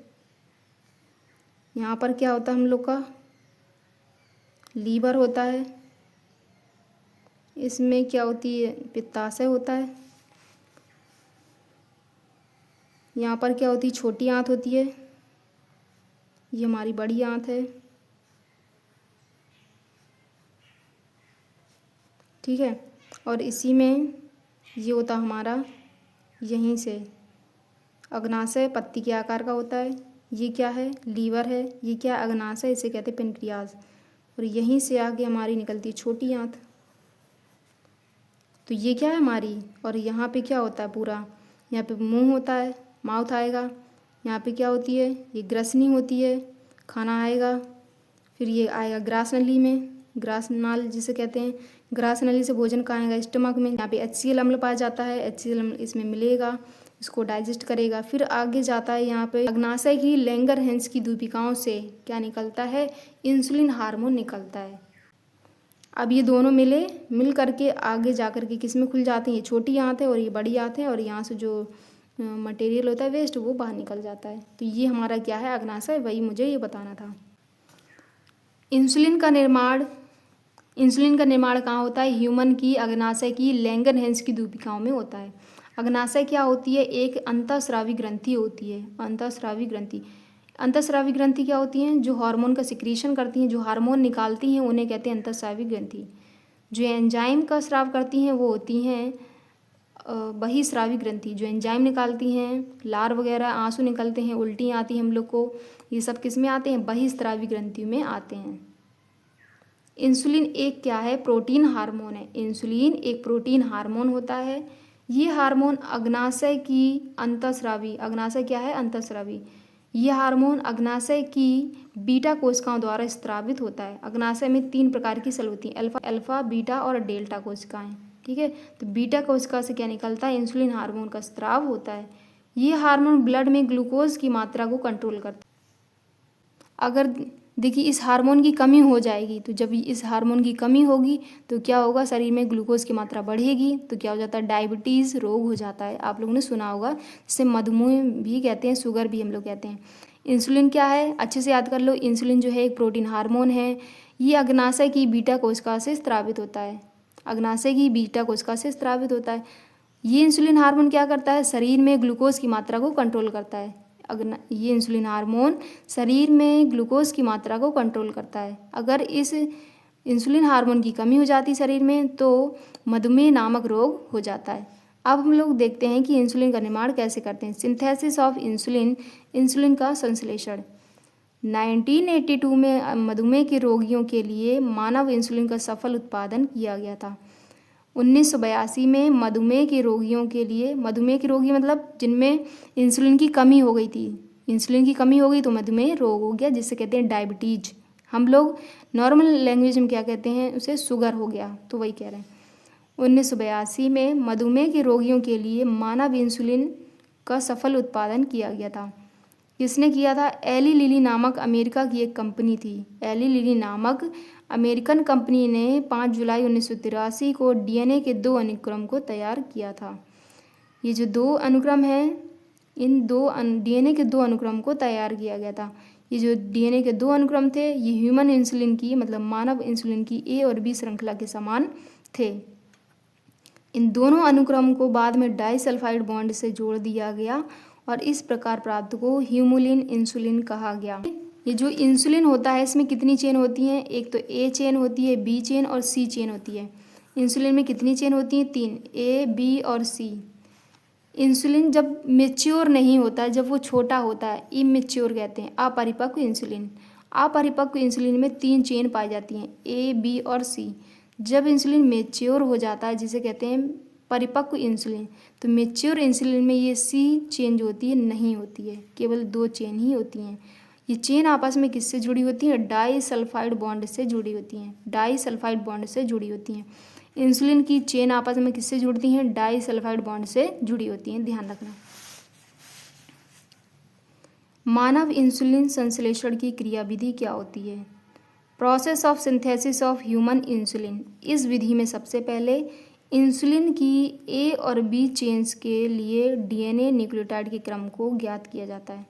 यहाँ पर क्या होता है हम लोग का? लीवर होता है। इसमें क्या होती है? पित्ताशय होता है। यहाँ पर क्या होती है? छोटी आंत होती है। ये हमारी बड़ी आंत है, ठीक है। और इसी में ये होता हमारा यहीं से अग्नाशय, पत्ती के आकार का होता है। ये क्या है? लीवर है। ये क्या? अग्नाशय, इसे कहते हैं पेनक्रियाज। और यहीं से आगे हमारी निकलती है छोटी आंत। तो ये क्या है हमारी, और यहाँ पे क्या होता है पूरा, यहाँ पे मुंह होता है, माउथ आएगा। यहाँ पे क्या होती है? ये ग्रसनी होती है, खाना आएगा। फिर ये आएगा ग्रास नली में, ग्रास नाल जिसे कहते हैं। ग्रास नली से भोजन कहाँ आएगा? स्टमक में। यहाँ पे HCl अम्ल पाया जाता है, HCl अम्ल इसमें मिलेगा, इसको डाइजेस्ट करेगा। फिर आगे जाता है यहाँ पे अग्नाशय की लैंगरहैंस की दूपिकाओं से क्या निकलता है? इंसुलिन हार्मोन निकलता है। अब ये दोनों मिल करके आगे जा कर के किस में खुल जाते हैं? ये छोटी आंत है और ये बड़ी आंत है, और यहाँ से जो मटेरियल होता है वेस्ट, वो बाहर निकल जाता है। तो ये हमारा क्या है? अग्नाशय। वही मुझे ये बताना था। इंसुलिन का निर्माण कहाँ होता है? ह्यूमन की अग्नाशय की लैंगरहैंस की दूपिकाओं में होता है। अग्नाशय क्या होती है? एक अंतःस्रावी ग्रंथि होती है। अंतःस्रावी ग्रंथि क्या होती हैं? जो हार्मोन का सिक्रीशन करती हैं, जो हार्मोन निकालती हैं, उन्हें कहते हैं अंतःस्रावी ग्रंथि। जो एंजाइम का स्राव करती हैं वो होती हैं बहिस्रावी ग्रंथि। जो एंजाइम निकालती हैं, लार वगैरह, आंसू निकलते हैं, उल्टी आती है हम लोग को, ये सब किस में आते हैं? बहिस्रावी ग्रंथि में आते हैं। इंसुलिन एक क्या है? प्रोटीन हार्मोन है। इंसुलिन एक प्रोटीन हार्मोन होता है। ये हार्मोन अग्नाशय की अंतःस्रावी, अग्नाशय क्या है? अंतःस्रावी। यह हार्मोन अग्नाशय की बीटा कोशिकाओं द्वारा स्रावित होता है। अग्नाशय में 3 प्रकार की सेल होती हैं, अल्फा, बीटा और डेल्टा कोशिकाएं, ठीक है। तो बीटा कोशिका से क्या निकलता है? इंसुलिन हार्मोन का स्राव होता है। ये हार्मोन ब्लड में ग्लूकोज की मात्रा को कंट्रोल करता है। अगर देखिए इस हार्मोन की कमी हो जाएगी, तो जब इस हार्मोन की कमी होगी तो क्या होगा? शरीर में ग्लूकोज की मात्रा बढ़ेगी, तो क्या हो जाता है? डायबिटीज़ रोग हो जाता है। आप लोगों ने सुना होगा, जिसे मधुमेह भी कहते हैं, शुगर भी हम लोग कहते हैं। इंसुलिन क्या है? अच्छे से याद कर लो। इंसुलिन जो है एक प्रोटीन हार्मोन है। ये अग्नाशय की बीटा कोशिका से स्रावित होता है। अग्नाशय की बीटा कोशिका से स्रावित होता है। ये इंसुलिन हार्मोन क्या करता है? शरीर में ग्लूकोज की मात्रा को कंट्रोल करता है। ये इंसुलिन हार्मोन शरीर में ग्लूकोज की मात्रा को कंट्रोल करता है। अगर इस इंसुलिन हार्मोन की कमी हो जाती शरीर में तो मधुमेह नामक रोग हो जाता है। अब हम लोग देखते हैं कि इंसुलिन का निर्माण कैसे करते हैं। सिंथेसिस ऑफ इंसुलिन, इंसुलिन का संश्लेषण। 1982 में मधुमेह के रोगियों के लिए मानव इंसुलिन का सफल उत्पादन किया गया था। 1982 में मधुमेह के रोगियों के लिए, मधुमेह के रोगी मतलब जिनमें इंसुलिन की कमी हो गई थी, इंसुलिन की कमी हो गई तो मधुमेह रोग हो गया, जिसे कहते हैं डायबिटीज। हम लोग नॉर्मल लैंग्वेज में क्या कहते हैं? उसे शुगर हो गया, तो वही कह रहे हैं। 1982 में मधुमेह के रोगियों के लिए मानव इंसुलिन का सफल उत्पादन किया गया था। किसने किया था? एली लिली नामक अमेरिका की एक कंपनी थी। एली लिली नामक अमेरिकन कंपनी ने 5 जुलाई 1983 को डीएनए के 2 अनुक्रम को तैयार किया था। ये जो 2 अनुक्रम हैं, इन 2 डीएनए के 2 अनुक्रम को तैयार किया गया था। ये जो डीएनए के 2 अनुक्रम थे, ये ह्यूमन इंसुलिन की, मतलब मानव इंसुलिन की ए और बी श्रृंखला के समान थे। इन दोनों अनुक्रम को बाद में डाइसल्फाइड बॉन्ड से जोड़ दिया गया और इस प्रकार प्राप्त को ह्यूमुलिन इंसुलिन कहा गया। ये जो इंसुलिन होता है इसमें कितनी चेन होती हैं? एक तो ए चेन होती है, बी चेन और सी चेन होती है। इंसुलिन में कितनी चेन होती हैं? 3, ए, बी और सी। इंसुलिन जब मेच्योर नहीं होता है, जब वो छोटा होता है, इमेच्योर कहते हैं, अपरिपक्व इंसुलिन। अपरिपक्व इंसुलिन में 3 चेन पाई जाती हैं, ए, बी और सी। जब इंसुलिन मेच्योर हो जाता है, जिसे कहते हैं परिपक्व इंसुलिन, तो मेच्योर इंसुलिन में ये सी चेन जो होती है नहीं होती है, केवल 2 चेन ही होती हैं। ये चेन आपस में किससे जुड़ी होती हैं? डाइसल्फाइड बॉन्ड से जुड़ी होती हैं, डाइसल्फाइड बॉन्ड से जुड़ी होती हैं। इंसुलिन की चेन आपस में किससे जुड़ती हैं? डाइसल्फाइड बॉन्ड से जुड़ी होती हैं, ध्यान रखना। मानव इंसुलिन संश्लेषण की क्रियाविधि क्या होती है? Process of synthesis of human insulin. इस विधि में सबसे पहले इंसुलिन की ए और बी चेन्स के लिए डीएनए न्यूक्लियोटाइड के क्रम को ज्ञात किया जाता है।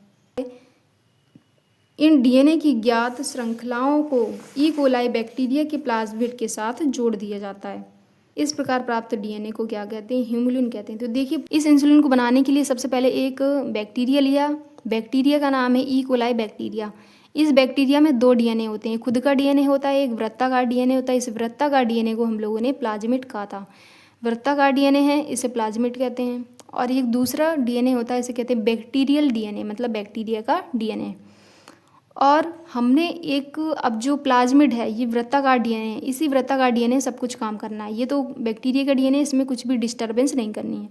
इन डीएनए की ज्ञात श्रृंखलाओं को ई कोलाई बैक्टीरिया के प्लाज्मिड के साथ जोड़ दिया जाता है। इस प्रकार प्राप्त डीएनए को क्या कहते हैं? ह्यूमुलिन कहते हैं। तो देखिए, इस इंसुलिन को बनाने के लिए सबसे पहले एक बैक्टीरिया लिया। बैक्टीरिया का नाम है ई कोलाई बैक्टीरिया। इस बैक्टीरिया में 2 डीएनए होते हैं, खुद का डीएनए होता है, एक वृत्ताकार डीएनए होता है। इस वृत्ताकार डीएनए को हम लोगों ने प्लाज्मिड कहा था। वृत्ताकार डीएनए है, इसे प्लाज्मिड कहते हैं। और एक दूसरा डीएनए होता है, इसे कहते हैं बैक्टीरियल डीएनए, मतलब बैक्टीरिया का डीएनए। और हमने एक, अब जो प्लाज्मिड है ये वृत्ताकार डीएनए है, इसी वृत्ताकार डीएनए सब कुछ काम करना है। ये तो बैक्टीरिया का डीएनए, इसमें कुछ भी डिस्टर्बेंस नहीं करनी है।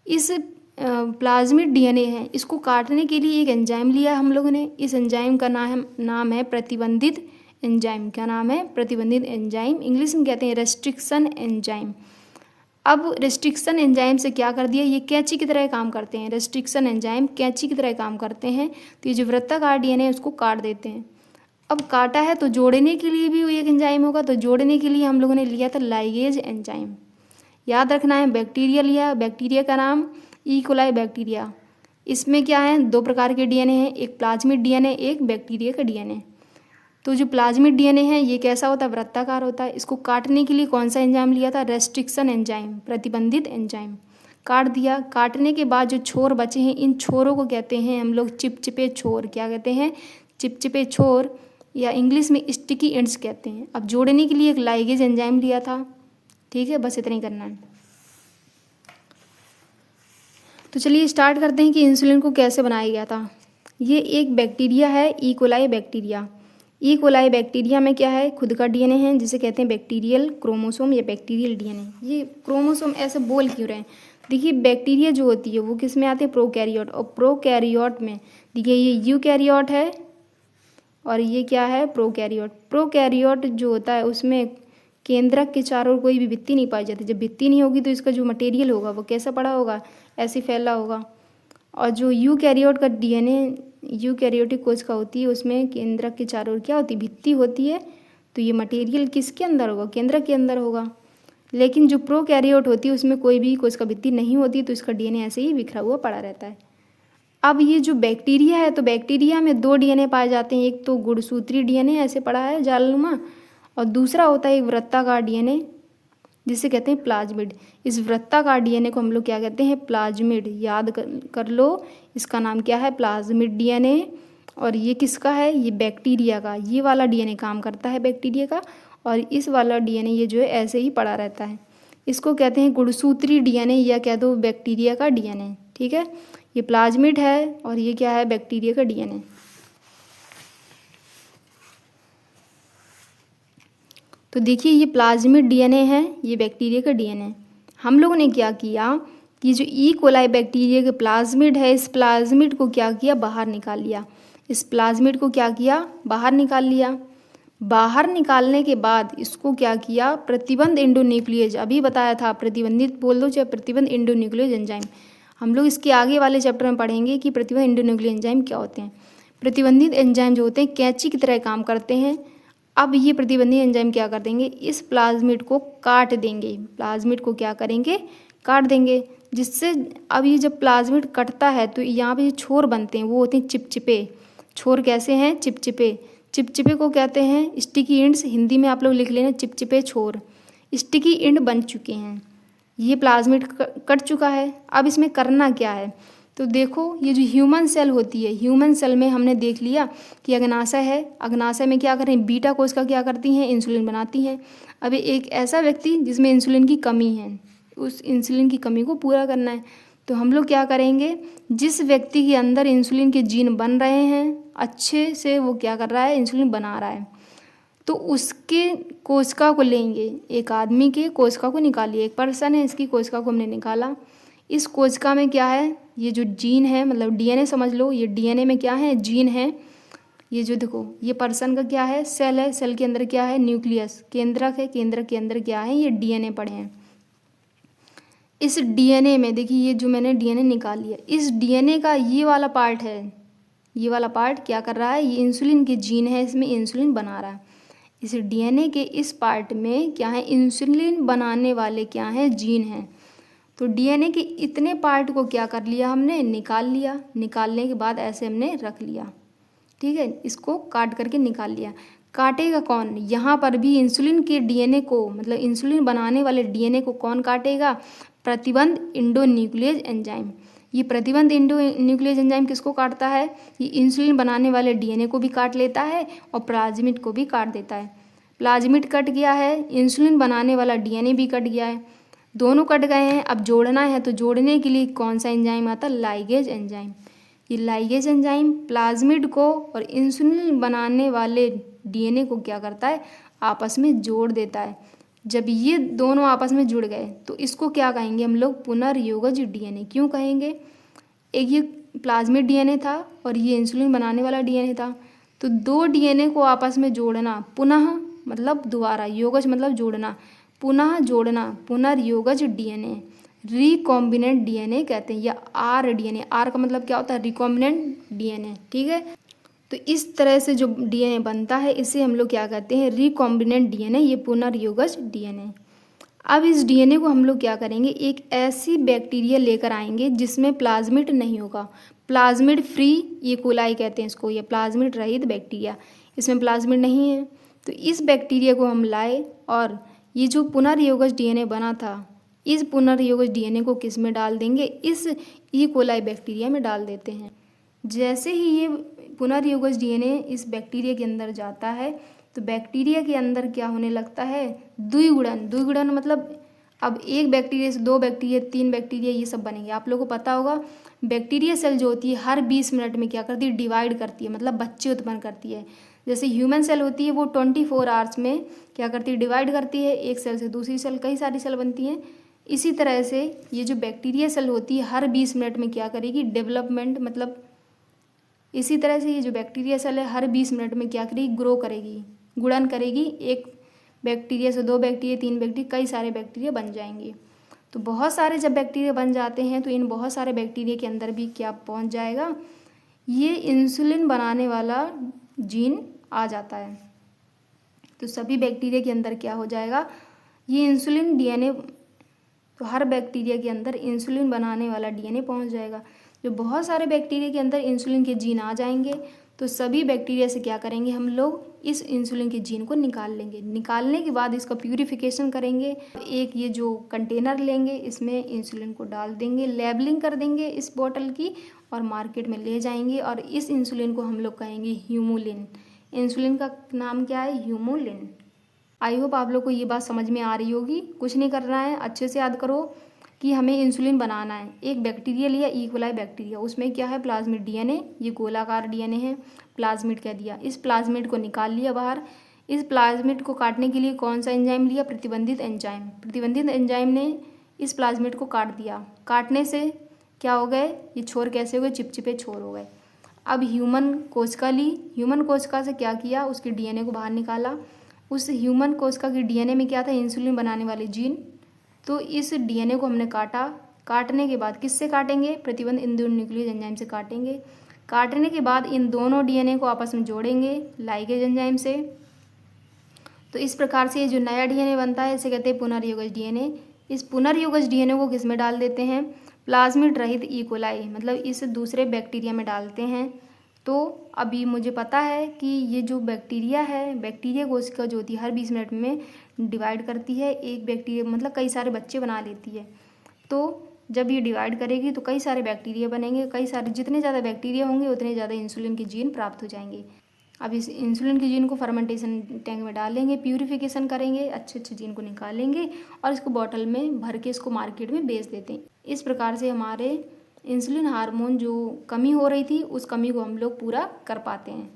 इस प्लाज्मिड डीएनए है, इसको काटने के लिए एक एंजाइम लिया हम लोगों ने। इस एंजाइम का नाम है प्रतिबंधित एंजाइम। क्या नाम है? प्रतिबंधित एंजाइम। इंग्लिश में कहते हैं रेस्ट्रिक्शन एंजाइम। अब रेस्ट्रिक्शन एंजाइम से क्या कर दिया, ये कैंची की तरह काम करते हैं। रेस्ट्रिक्शन एंजाइम कैंची की तरह काम करते हैं। तो ये जो वृत्ताकार डीएनए है उसको काट देते हैं। अब काटा है तो जोड़ने के लिए भी एक एंजाइम होगा, तो जोड़ने के लिए हम लोगों ने लिया था लाइगेज एंजाइम। याद रखना है, बैक्टीरिया लिया, बैक्टीरिया का नाम ई कोलाई बैक्टीरिया। इसमें क्या है, 2 प्रकार के डीएनए हैं, एक प्लाज्मिड डीएनए, एक बैक्टीरिया का डीएनए। तो जो प्लाज्मिड डीएनए है ये कैसा होता है, वृत्ताकार होता है। इसको काटने के लिए कौन सा एंजाइम लिया था, रेस्ट्रिक्शन एंजाइम, प्रतिबंधित एंजाइम। काट दिया, काटने के बाद जो छोर बचे हैं, इन छोरों को कहते हैं हम लोग चिपचिपे छोर। क्या कहते हैं? चिपचिपे छोर, या इंग्लिश में स्टिकी एंड्स कहते हैं। अब जोड़ने के लिए एक लाइगेज एंजाइम लिया था। ठीक है, बस इतना ही करना है। तो चलिए स्टार्ट करते हैं कि इंसुलिन को कैसे बनाया गया था। ये एक बैक्टीरिया है, E coli bacteria. E coli bacteria में क्या है, खुद का डीएनए है, जिसे कहते हैं बैक्टीरियल क्रोमोसोम या बैक्टीरियल डीएनए। ये क्रोमोसोम ऐसे बोल क्यों रहे हैं? देखिए, बैक्टीरिया जो होती है वो किस में आते हैं, प्रोकैरियोट। और प्रोकैरियोट में देखिए ये यूकैरियोट है और ये क्या है, प्रोकैरियोट। प्रोकैरियोट जो होता है उसमें केंद्रक के चारों ओर कोई भी भित्ति नहीं पाई जाती। जब भित्ति नहीं होगी तो इसका जो मटेरियल होगा वो कैसा पड़ा होगा, ऐसे फैला होगा। और जो यूकैरियोट का डीएनए, यूकैरियोटिक कोशिका होती है, उसमें केंद्रक के चारों ओर क्या होती है, भित्ति होती है। तो ये मटेरियल किसके अंदर होगा, केंद्रक के अंदर होगा। लेकिन जो प्रोकैरियोट होती है उसमें कोई भी कोशिका भित्ति नहीं होती, तो इसका डीएनए ऐसे ही बिखरा हुआ पड़ा रहता है। अब ये जो बैक्टीरिया है, तो बैक्टीरिया में 2 डीएनए पाए जाते हैं। एक तो गुणसूत्री डीएनए ऐसे पड़ा है जालनुमा, और दूसरा होता है एक वृत्ताकार डीएनए जिसे कहते हैं प्लाज्मिड। इस वृत्ताकार डीएनए को हम लोग क्या कहते हैं, प्लाज्मिड। याद कर लो, इसका नाम क्या है, प्लाज्मिड डीएनए। और ये किसका है, ये बैक्टीरिया का। ये वाला डीएनए काम करता है बैक्टीरिया का, और इस वाला डीएनए ये जो है ऐसे ही पड़ा रहता है। इसको कहते हैं गुणसूत्री डीएनए, या कह दो बैक्टीरिया का डीएनए। ठीक है, ये प्लाज्मिड है और ये क्या है, बैक्टीरिया का डीएनए। तो देखिए ये प्लाज्मिड डीएनए है, ये बैक्टीरिया का डीएनए। हम लोगों ने क्या किया कि जो ई कोलाई बैक्टीरिया का प्लाज्मिड है, इस प्लाज्मिड को क्या किया, बाहर निकाल लिया। इस प्लाज्मिड को क्या किया, बाहर निकाल लिया। बाहर निकालने के बाद इसको क्या किया, प्रतिबंध एंडोन्यूक्लियेज, अभी बताया था, प्रतिबंधित बोल दो चाहे प्रतिबंध एंडोन्यूक्लियेज एंजाइम। हम लोग इसके आगे वाले चैप्टर में पढ़ेंगे कि प्रतिबंध एंडोन्यूक्लियेज एंजाइम क्या होते हैं। प्रतिबंधित एंजाइम जो होते हैं कैंची की तरह काम करते हैं। अब ये प्रतिबंधित एंजाइम क्या कर देंगे, इस प्लाज्मिड को काट देंगे। प्लाज्मिड को क्या करेंगे, काट देंगे। जिससे अब ये जब प्लाज्मिड कटता है तो यहाँ पे जो छोर बनते हैं वो होते हैं चिपचिपे। छोर कैसे हैं, चिपचिपे। चिपचिपे को कहते हैं स्टिकी एंड्स, हिंदी में आप लोग लिख लेना चिपचिपे छोर। स्टिकी एंड बन चुके हैं, ये प्लाज्मिड कट चुका है। अब इसमें करना क्या है, तो देखो ये जो ह्यूमन सेल होती है, ह्यूमन सेल में हमने देख लिया कि अग्नाशय है। अग्नाशय में क्या करें, बीटा कोशिका क्या करती हैं, इंसुलिन बनाती हैं। अब एक ऐसा व्यक्ति जिसमें इंसुलिन की कमी है, उस इंसुलिन की कमी को पूरा करना है, तो हम लोग क्या करेंगे, जिस व्यक्ति के अंदर इंसुलिन के जीन बन रहे हैं अच्छे से, वो क्या कर रहा है, इंसुलिन बना रहा है, तो उसके कोशिका को लेंगे। एक आदमी के कोशिका को निकालिए, एक पर्सन है, इसकी कोशिका को हमने निकाला। इस कोशिका में क्या है, ये जो जीन है, मतलब डीएनए समझ लो, ये डीएनए में क्या है, जीन है। ये जो देखो ये पर्सन का क्या है, सेल है, सेल के अंदर क्या है, न्यूक्लियस, केंद्रक है, केंद्रक के अंदर क्या है, ये डीएनए पड़े हैं। इस डीएनए में देखिए ये जो मैंने डीएनए निकाल लिया, इस डीएनए का ये वाला पार्ट है, ये वाला पार्ट क्या कर रहा है, ये इंसुलिन के जीन है, इसमें इंसुलिन बना रहा है। इस डीएनए के इस पार्ट में क्या है, इंसुलिन बनाने वाले क्या हैं, जीन हैं। तो डीएनए के इतने पार्ट को क्या कर लिया हमने, निकाल लिया। निकालने के बाद ऐसे हमने रख लिया, ठीक है, इसको काट करके निकाल लिया। काटेगा कौन, यहाँ पर भी इंसुलिन के डीएनए को, मतलब इंसुलिन बनाने वाले डीएनए को कौन काटेगा, प्रतिबंध एंडोन्यूक्लियेज एंजाइम। ये प्रतिबंध न्यूक्लियस एंजाइम किसको काटता है? ये इंसुलिन बनाने वाले डीएनए को भी काट लेता है और प्लाज्मिड को भी काट देता है। प्लाज्मिड कट गया है, इंसुलिन बनाने वाला डीएनए भी कट गया है, दोनों कट गए हैं। अब जोड़ना है तो जोड़ने के लिए कौन सा एंजाइम आता है? Ligase enzyme. ये लाइगेज एंजाइम प्लाज्मिड को और इंसुलिन बनाने वाले डीएनए को क्या करता है? आपस में जोड़ देता है। जब ये दोनों आपस में जुड़ गए तो इसको क्या कहेंगे हम लोग? पुनर्योगज डीएनए। क्यों कहेंगे? एक ये प्लाज्मिड डीएनए था और ये इंसुलिन बनाने वाला डीएनए था, तो दो डीएनए को आपस में जोड़ना, पुनः मतलब दोबारा, योगज मतलब जोड़ना, पुनः जोड़ना, पुनर्योगज डीएनए, रिकॉम्बिनेंट डीएनए कहते हैं, या आर डीएनए। आर का मतलब क्या होता है? Recombinant DNA. ठीक है, तो इस तरह से जो डीएनए बनता है इसे हम लोग क्या कहते हैं? रिकॉम्बिनेंट डीएनए, ये पुनर्योगज डीएनए। अब इस डीएनए को हम लोग क्या करेंगे? एक ऐसी बैक्टीरिया लेकर आएंगे जिसमें प्लाज्मिड नहीं होगा, प्लाज्मिड फ्री ई कोलाई कहते हैं इसको, ये प्लाज्मिड रहित बैक्टीरिया, इसमें प्लाज्मिड नहीं है। तो इस बैक्टीरिया को हम लाए और ये जो पुनर्योगज डीएनए बना था, इस पुनर्योगज डीएनए को किस में डाल देंगे? इस ई कोलाई बैक्टीरिया में डाल देते हैं। जैसे ही ये पुनर्योगज डीएनए इस बैक्टीरिया के अंदर जाता है तो बैक्टीरिया के अंदर क्या होने लगता है? द्विगुणन। द्विगुणन मतलब अब एक बैक्टीरिया से दो बैक्टीरिया, तीन बैक्टीरिया, ये सब बनेंगे। आप लोगों को पता होगा बैक्टीरिया सेल जो होती है हर 20 मिनट में क्या करती है? डिवाइड करती है, मतलब बच्चे उत्पन्न करती है। जैसे ह्यूमन सेल होती है वो 24 आवर्स में क्या करती है? डिवाइड करती है, एक सेल से दूसरी सेल, कई सारी सेल बनती हैं। इसी तरह से ये जो बैक्टीरिया सेल होती है हर 20 मिनट में क्या करेगी? डेवलपमेंट, मतलब इसी तरह से ये जो बैक्टीरिया सेल है हर 20 मिनट में क्या करेगी? ग्रो करेगी, गुणन करेगी। एक बैक्टीरिया से दो बैक्टीरिया, तीन बैक्टीरिया, कई सारे बैक्टीरिया बन जाएंगे। तो बहुत सारे जब बैक्टीरिया बन जाते हैं तो इन बहुत सारे बैक्टीरिया के अंदर भी क्या पहुंच जाएगा? ये इंसुलिन बनाने वाला जीन आ जाता है। तो सभी बैक्टीरिया के अंदर क्या हो जाएगा? ये इंसुलिन डीएनए, तो हर बैक्टीरिया के अंदर इंसुलिन बनाने वाला डीएनए पहुंच जाएगा। जो बहुत सारे बैक्टीरिया के अंदर इंसुलिन के जीन आ जाएंगे तो सभी बैक्टीरिया से क्या करेंगे हम लोग? इस इंसुलिन के जीन को निकाल लेंगे। निकालने के बाद इसका प्यूरिफिकेशन करेंगे। एक ये जो कंटेनर लेंगे इसमें इंसुलिन को डाल देंगे, लेबलिंग कर देंगे इस बोतल की और मार्केट में ले जाएंगे और इस इंसुलिन को हम लोग कहेंगे ह्यूमुलिन। इंसुलिन का नाम क्या है? ह्यूमुलिन। आई होप आप लोग को ये बात समझ में आ रही होगी। कुछ नहीं करना है, अच्छे से याद करो कि हमें इंसुलिन बनाना है। एक बैक्टीरिया लिया, ई कोलाई बैक्टीरिया, उसमें क्या है? प्लाज्मिड डीएनए, ये गोलाकार डीएनए है, प्लाज्मिड कह दिया। इस प्लाज्मिड को निकाल लिया बाहर। इस प्लाज्मिड को काटने के लिए कौन सा एंजाइम लिया? प्रतिबंधित एंजाइम। प्रतिबंधित एंजाइम ने इस प्लाज्मिड को काट दिया। काटने से क्या हो गए? ये छोर कैसे हो गए? चिपचिपे छोर हो गए। अब ह्यूमन कोशिका ली, ह्यूमन कोशिका से क्या किया? उसके डीएनए को बाहर निकाला। उस ह्यूमन कोशिका के डीएनए में क्या था? इंसुलिन बनाने वाले जीन। तो इस डीएनए को हमने काटा। काटने के बाद किससे काटेंगे? प्रतिबंध न्यूक्लियस एंजाइम से काटेंगे। काटने के बाद इन दोनों डीएनए को आपस में जोड़ेंगे लाइगेज एंजाइम से। तो इस प्रकार से ये जो नया डीएनए बनता है इसे कहते हैं पुनर्योगज डीएनए। इस पुनर्योगज डीएनए को किस में डाल देते हैं? प्लाज्मिड रहित ई कोलाई, मतलब इस दूसरे बैक्टीरिया में डालते हैं। तो अभी मुझे पता है कि ये जो बैक्टीरिया है, बैक्टीरिया कोशिका जो होती है हर 20 मिनट में डिवाइड करती है। एक बैक्टीरिया मतलब कई सारे बच्चे बना लेती है। तो जब ये डिवाइड करेगी तो कई सारे बैक्टीरिया बनेंगे, कई सारे, जितने ज़्यादा बैक्टीरिया होंगे उतने ज़्यादा इंसुलिन के जीन प्राप्त हो जाएंगे। अब इस इंसुलिन के जीन को फर्मेंटेशन टैंक में डालेंगे, प्यूरिफिकेशन करेंगे, अच्छे अच्छे जीन को निकालेंगे और इसको बॉटल में भर के इसको मार्केट में बेच देते हैं। इस प्रकार से हमारे इंसुलिन हार्मोन जो कमी हो रही थी उस कमी को हम लोग पूरा कर पाते हैं।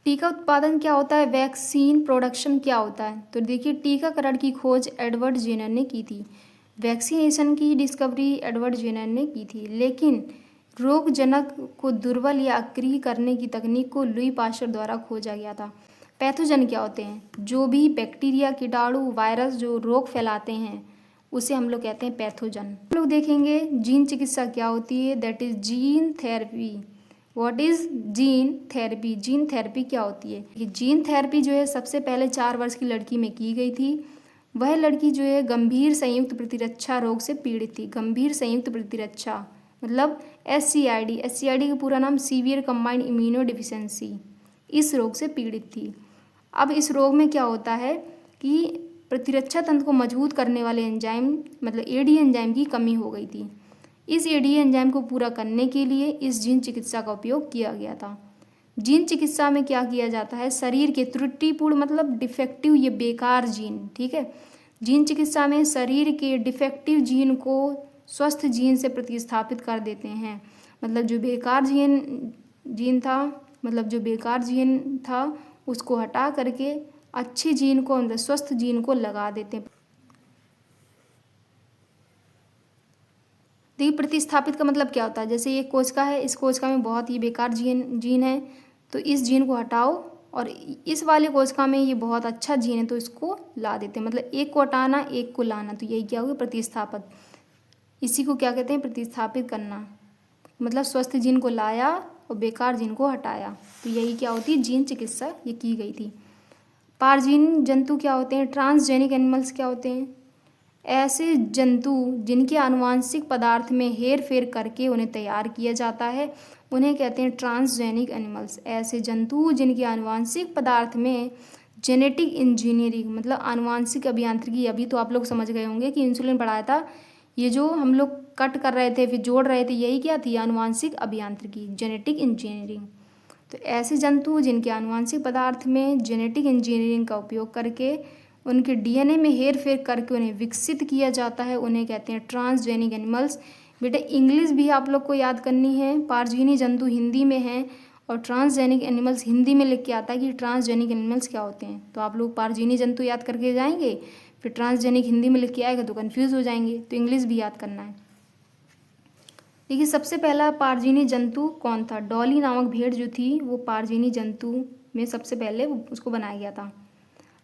टीका उत्पादन क्या होता है? वैक्सीन प्रोडक्शन क्या होता है? तो देखिए, टीकाकरण की खोज एडवर्ड जेनर ने की थी। वैक्सीनेशन की डिस्कवरी एडवर्ड जेनर ने की थी, लेकिन रोगजनक को दुर्बल या अक्रिय करने की तकनीक को लुई पास्चर द्वारा खोजा गया था। पैथोजन क्या होते हैं? जो भी बैक्टीरिया, कीटाणु, वायरस जो रोग फैलाते हैं उसे हम लोग कहते हैं पैथोजन। हम लोग देखेंगे जीन चिकित्सा क्या होती है, that is gene therapy. What is gene therapy? Gene therapy क्या होती है? ये जीन थेरेपी जो है सबसे पहले 4 वर्ष की लड़की में की गई थी। वह लड़की जो है गंभीर संयुक्त प्रतिरक्षा रोग से पीड़ित थी। गंभीर संयुक्त प्रतिरक्षा मतलब SCID। SCID का पूरा नाम सीवियर कंबाइंड इम्यूनो डिफिशियंसी। इस रोग से पीड़ित थी। अब इस रोग में क्या होता है कि प्रतिरक्षा तंत्र को मजबूत करने वाले एंजाइम मतलब AD एंजाइम की कमी हो गई थी। इस एडीए एंजाइम को पूरा करने के लिए इस जीन चिकित्सा का उपयोग किया गया था। जीन चिकित्सा में क्या किया जाता है, शरीर के त्रुटिपूर्ण मतलब डिफेक्टिव, ये बेकार जीन, ठीक है। जीन चिकित्सा में शरीर के डिफेक्टिव जीन को स्वस्थ जीन से प्रतिस्थापित कर देते हैं। मतलब जो बेकार जीन था उसको हटा करके अच्छी जीन को, मतलब स्वस्थ जीन को लगा देते हैं। देखिए प्रतिस्थापित का मतलब क्या होता है, जैसे ये कोशिका है, इस कोशिका में बहुत ही बेकार जीन है, तो इस जीन को हटाओ और इस वाले कोशिका में ये बहुत अच्छा जीन है तो इसको ला देते हैं। मतलब एक को हटाना, एक को लाना, तो यही क्या हुआ, प्रतिस्थापित। इसी को क्या कहते हैं, प्रतिस्थापित करना। मतलब स्वस्थ जीन को लाया और बेकार जीन को हटाया, तो यही क्या होती है, जीन चिकित्सा ये की गई थी। पारजीनी जंतु क्या होते हैं, ट्रांसजेनिक एनिमल्स क्या होते हैं, ऐसे जंतु जिनके आनुवांशिक पदार्थ में हेर फेर करके उन्हें तैयार किया जाता है, उन्हें कहते हैं ट्रांसजेनिक एनिमल्स। ऐसे जंतु जिनके आनुवांशिक पदार्थ में जेनेटिक इंजीनियरिंग मतलब आनुवांशिक अभियांत्रिकी, अभी तो आप लोग समझ गए होंगे कि इंसुलिन पढ़ाया था, ये जो हम लोग कट कर रहे थे फिर जोड़ रहे थे, यही क्या थी, आनुवांशिक अभियांत्रिकी, जेनेटिक इंजीनियरिंग। तो ऐसे जंतु जिनके आनुवांशिक पदार्थ में जेनेटिक इंजीनियरिंग का उपयोग करके उनके डीएनए में हेर फेर करके उन्हें विकसित किया जाता है, उन्हें कहते हैं ट्रांसजेनिक एनिमल्स। बेटा इंग्लिश भी आप लोग को याद करनी है, पारजीनी जंतु हिंदी में है और ट्रांसजेनिक एनिमल्स हिंदी में लिख के आता है कि ट्रांसजेनिक एनिमल्स क्या होते हैं। तो आप लोग पारजीनी जंतु याद करके जाएंगे, फिर ट्रांसजेनिक हिंदी में लिख के आएगा तो कन्फ्यूज़ हो जाएंगे, तो इंग्लिश भी याद करना है। देखिए सबसे पहला पारजीनी जंतु कौन था, डॉली नामक भेड़ जो थी वो पारजीनी जंतु में सबसे पहले उसको बनाया गया था।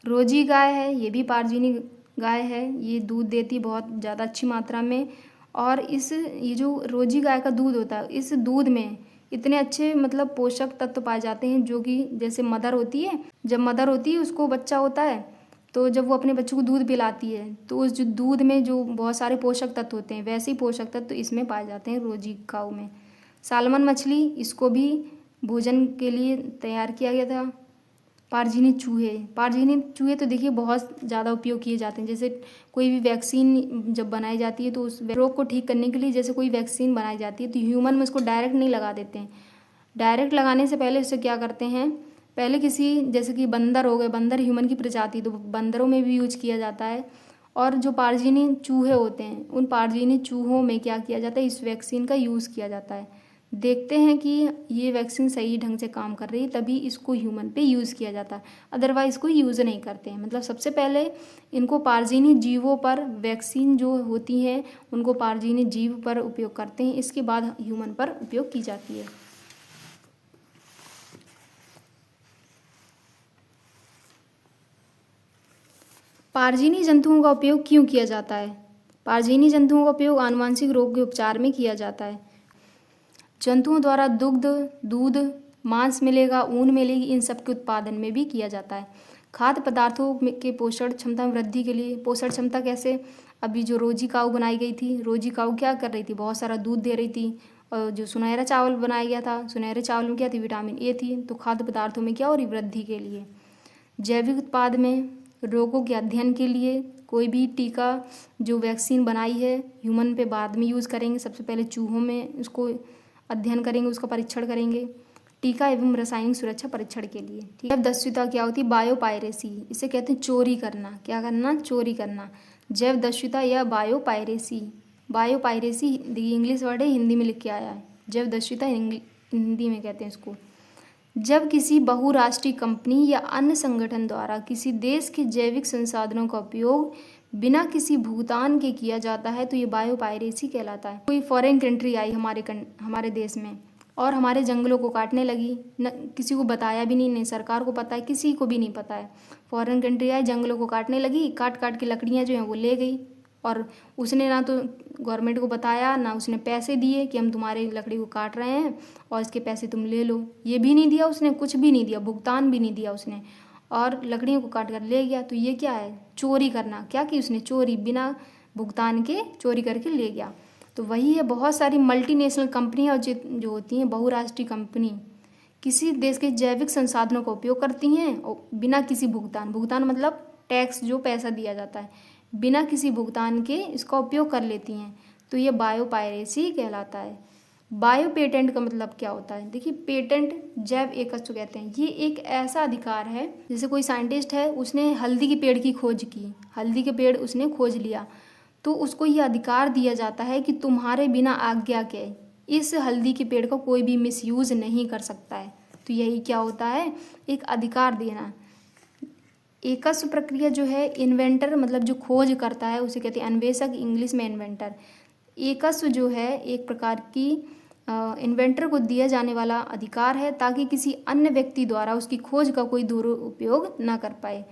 रोजी गाय है, ये भी पारजीनी गाय है, ये दूध देती बहुत ज़्यादा अच्छी मात्रा में। और ये जो रोजी गाय का दूध होता है, इस दूध में इतने अच्छे मतलब पोषक तत्व पाए जाते हैं, जो कि जैसे मदर होती है, जब मदर होती है उसको बच्चा होता है, तो जब वो अपने बच्चों को दूध पिलाती है तो उस जो दूध में जो बहुत सारे पोषक तत्व होते हैं, वैसे ही पोषक तत्व तो इसमें पाए जाते हैं रोजी काऊ में। सालमन मछली, इसको भी भोजन के लिए तैयार किया गया था। पारजीनी चूहे तो देखिए बहुत ज़्यादा उपयोग किए जाते हैं, जैसे कोई भी वैक्सीन जब बनाई जाती है तो उस रोग को ठीक करने के लिए जैसे कोई वैक्सीन बनाई जाती है तो ह्यूमन में उसको डायरेक्ट नहीं लगा देते हैं। डायरेक्ट लगाने से पहले उससे क्या करते हैं, पहले किसी जैसे कि बंदर हो गए, बंदर ह्यूमन की प्रजाति, तो बंदरों में भी यूज किया जाता है। और जो पारजीनी चूहे होते हैं, उन पारजीनी चूहों में क्या किया जाता है, इस वैक्सीन का यूज़ किया जाता है। देखते हैं कि ये वैक्सीन सही ढंग से काम कर रही है तभी इसको ह्यूमन पे यूज़ किया जाता है, अदरवाइज़ इसको यूज़ नहीं करते हैं। मतलब सबसे पहले इनको पारजीनी जीवों पर, वैक्सीन जो होती हैं उनको पारजीनी जीव पर उपयोग करते हैं, इसके बाद ह्यूमन पर उपयोग की जाती है। पारजीनी जंतुओं का उपयोग क्यों किया जाता है, पारजीनी जंतुओं का उपयोग आनुवांशिक रोग के उपचार में किया जाता है। जंतुओं द्वारा दुग्ध, दूध, मांस मिलेगा, ऊन मिलेगी, इन सब के उत्पादन में भी किया जाता है। खाद्य पदार्थों के पोषण क्षमता वृद्धि के लिए, पोषण क्षमता कैसे, अभी जो रोजी काऊ बनाई गई थी, रोजी काऊ क्या कर रही थी, बहुत सारा दूध दे रही थी। और जो सुनहरा चावल बनाया गया था, सुनहरे चावल में क्या थी, विटामिन ए थी। तो खाद्य पदार्थों में क्या हो रही, वृद्धि के लिए। जैविक उत्पाद में रोगों के अध्ययन के लिए, कोई भी टीका जो वैक्सीन बनाई है ह्यूमन पे बाद में यूज़ करेंगे, सबसे पहले चूहों में उसको अध्ययन करेंगे, उसका परीक्षण करेंगे। टीका एवं रासायनिक सुरक्षा परीक्षण के लिए, ठीक है। दस्युता क्या होती है, बायोपायरेसी, इसे कहते हैं चोरी करना। क्या करना, चोरी करना। जैव दस्युता या बायोपायरेसी, बायोपायरेसी इंग्लिश वर्ड है, हिंदी में लिख के आया है। जैव दस्युता हिंदी में कहते हैं इसको। जब किसी बहुराष्ट्रीय कंपनी या अन्य संगठन द्वारा किसी देश के जैविक संसाधनों का उपयोग बिना किसी भुगतान के किया जाता है तो ये बायोपायरेसी कहलाता है। कोई फॉरेन कंट्री आई हमारे देश में और हमारे जंगलों को काटने लगी, न किसी को बताया भी नहीं, सरकार को पता है, किसी को भी नहीं पता है। फॉरेन कंट्री आई, जंगलों को काटने लगी, काट काट के लकड़ियाँ जो हैं वो ले गई, और उसने ना तो गवर्नमेंट को बताया, ना उसने पैसे दिए कि हम तुम्हारे लकड़ी को काट रहे हैं और इसके पैसे तुम ले लो, ये भी नहीं दिया उसने, कुछ भी नहीं दिया, भुगतान भी नहीं दिया उसने, और लकड़ियों को काट कर ले गया। तो ये क्या है, चोरी करना। क्या की उसने, चोरी, बिना भुगतान के चोरी करके ले गया। तो वही है, बहुत सारी मल्टीनेशनल कंपनियाँ जो होती हैं, बहुराष्ट्रीय कंपनी, किसी देश के जैविक संसाधनों का उपयोग करती हैं और बिना किसी भुगतान मतलब टैक्स जो पैसा दिया जाता है, बिना किसी भुगतान के इसका उपयोग कर लेती हैं। तो ये बायोपायरेसी कहलाता है। बायो पेटेंट का मतलब क्या होता है? देखिए, पेटेंट जैव एकस्व कहते हैं। ये एक ऐसा अधिकार है, जैसे कोई साइंटिस्ट है, उसने हल्दी के पेड़ की खोज की, हल्दी के पेड़ उसने खोज लिया, तो उसको ये अधिकार दिया जाता है कि तुम्हारे बिना आज्ञा के इस हल्दी के पेड़ का कोई भी मिसयूज़ नहीं कर सकता है। तो यही क्या होता है? एक अधिकार देना। एकस्व प्रक्रिया जो है, इन्वेंटर मतलब जो खोज करता है उसे कहते हैं अन्वेषक, इंग्लिश में इन्वेंटर। एकस्व जो है एक प्रकार की इन्वेंटर को दिया जाने वाला अधिकार है, ताकि किसी अन्य व्यक्ति द्वारा उसकी खोज का कोई दुरुपयोग ना कर पाए।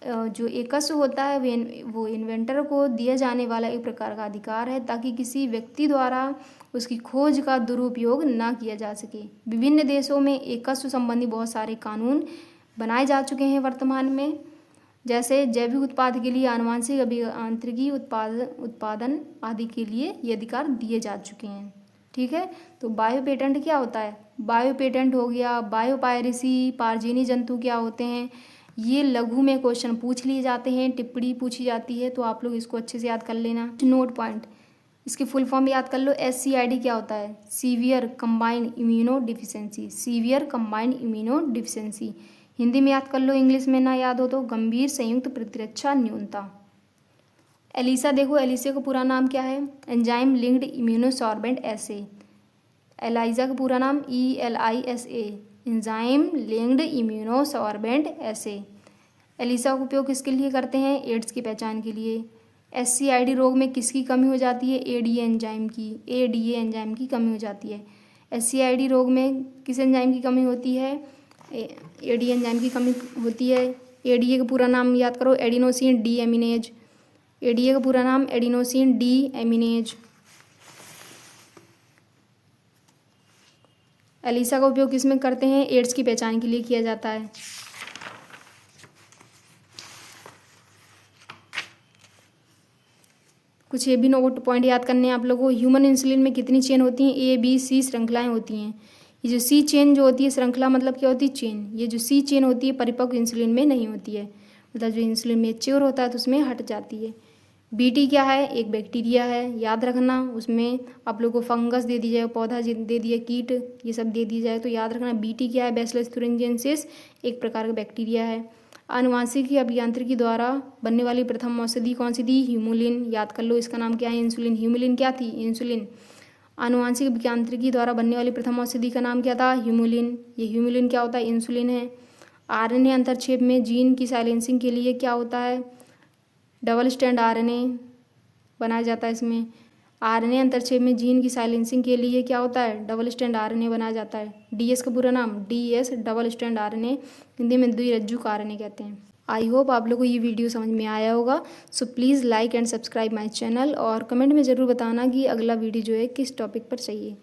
जो एकस्व होता है वो इन्वेंटर को दिया जाने वाला एक प्रकार का अधिकार है, ताकि किसी व्यक्ति द्वारा उसकी खोज का दुरुपयोग ना किया जा सके। विभिन्न देशों में एकस्व संबंधी बहुत सारे कानून बनाए जा चुके हैं वर्तमान में, जैसे जैविक उत्पाद के लिए, आनुवांशिक अभियांत्रिकी उत्पादन आदि के लिए ये अधिकार दिए जा चुके हैं। ठीक है, तो बायो पेटेंट क्या होता है? बायो पेटेंट हो गया। बायोपायरेसी, पारजीनी जंतु क्या होते हैं? ये लघु में क्वेश्चन पूछ लिए जाते हैं, टिप्पणी पूछी जाती है, तो आप लोग इसको अच्छे से याद कर लेना। नोट पॉइंट, इसकी फुल फॉर्म याद कर लो। SCID क्या होता है? Severe combined immuno deficiency. Severe combined immuno deficiency Hindi में याद कर लो, इंग्लिश में ना याद हो तो गंभीर संयुक्त प्रतिरक्षा न्यूनता। एलिसा देखो, एलिसा का पूरा नाम क्या है? एंजाइम लिंक्ड इम्यूनोसॉर्बेंट एसे। एलाइजा का पूरा नाम ELISA, एंजाइम लिंक्ड इम्यूनोसॉर्बेंट एसे। एलिसा का उपयोग किसके लिए करते हैं? एड्स की पहचान के लिए। SCID रोग में किसकी कमी हो जाती है? ADA एंजाइम की कमी हो जाती है। SCID रोग में किस एंजाइम की कमी होती है? ADA एंजाइम की कमी होती है। ADA का पूरा नाम याद करो, एडिनोसिन डी एमिनेज। ADA का पूरा नाम एडिनोसिन डी एमिनेज। एलिसा का उपयोग किसमें करते हैं? एड्स की पहचान के लिए किया जाता है। कुछ ये भी नोट पॉइंट याद करने हैं आप लोगों को। ह्यूमन इंसुलिन में कितनी चेन होती हैं? ABC श्रृंखलाएं होती हैं। ये जो C चेन जो होती है, श्रृंखला मतलब क्या होती है? चेन। ये जो C चेन होती है परिपक्व इंसुलिन में नहीं होती है, मतलब जो इंसुलिन मैच्योर होता है तो उसमें हट जाती है। BT क्या है? एक बैक्टीरिया है, याद रखना। उसमें आप लोगों को फंगस दे दी जाए, पौधा दे दिया, कीट ये सब दे दी जाए तो याद रखना BT क्या है? बैसिलस thuringiensis एक प्रकार का बैक्टीरिया है। आनुवांशिकी अभियांत्रिकी द्वारा बनने वाली प्रथम औषधि कौन सी थी? ह्यूमुलिन। याद कर लो, इसका नाम क्या है? इंसुलिन। ह्यूमुलिन क्या थी? इंसुलिन। आनुवांशिक अभियांत्रिकी द्वारा बनने वाली प्रथम औषधि का नाम क्या था? ह्यूमुलिन। ये ह्यूमुलिन क्या होता है? इंसुलिन है। RNA अंतरक्षेप में जीन की साइलेंसिंग के लिए क्या होता है? डबल स्टैंड RNA बनाया जाता है इसमें। RNA अंतरक्षेप में जीन की साइलेंसिंग के लिए क्या होता है? डबल स्टैंड RNA बनाया जाता है। DS का पूरा नाम DS double stand RNA, Hindi में द्विरज्जुक RNA कहते हैं। आई होप आप लोगों को ये वीडियो समझ में आया होगा। So please like and subscribe my channel, और कमेंट में ज़रूर बताना कि अगला वीडियो जो है किस टॉपिक पर चाहिए।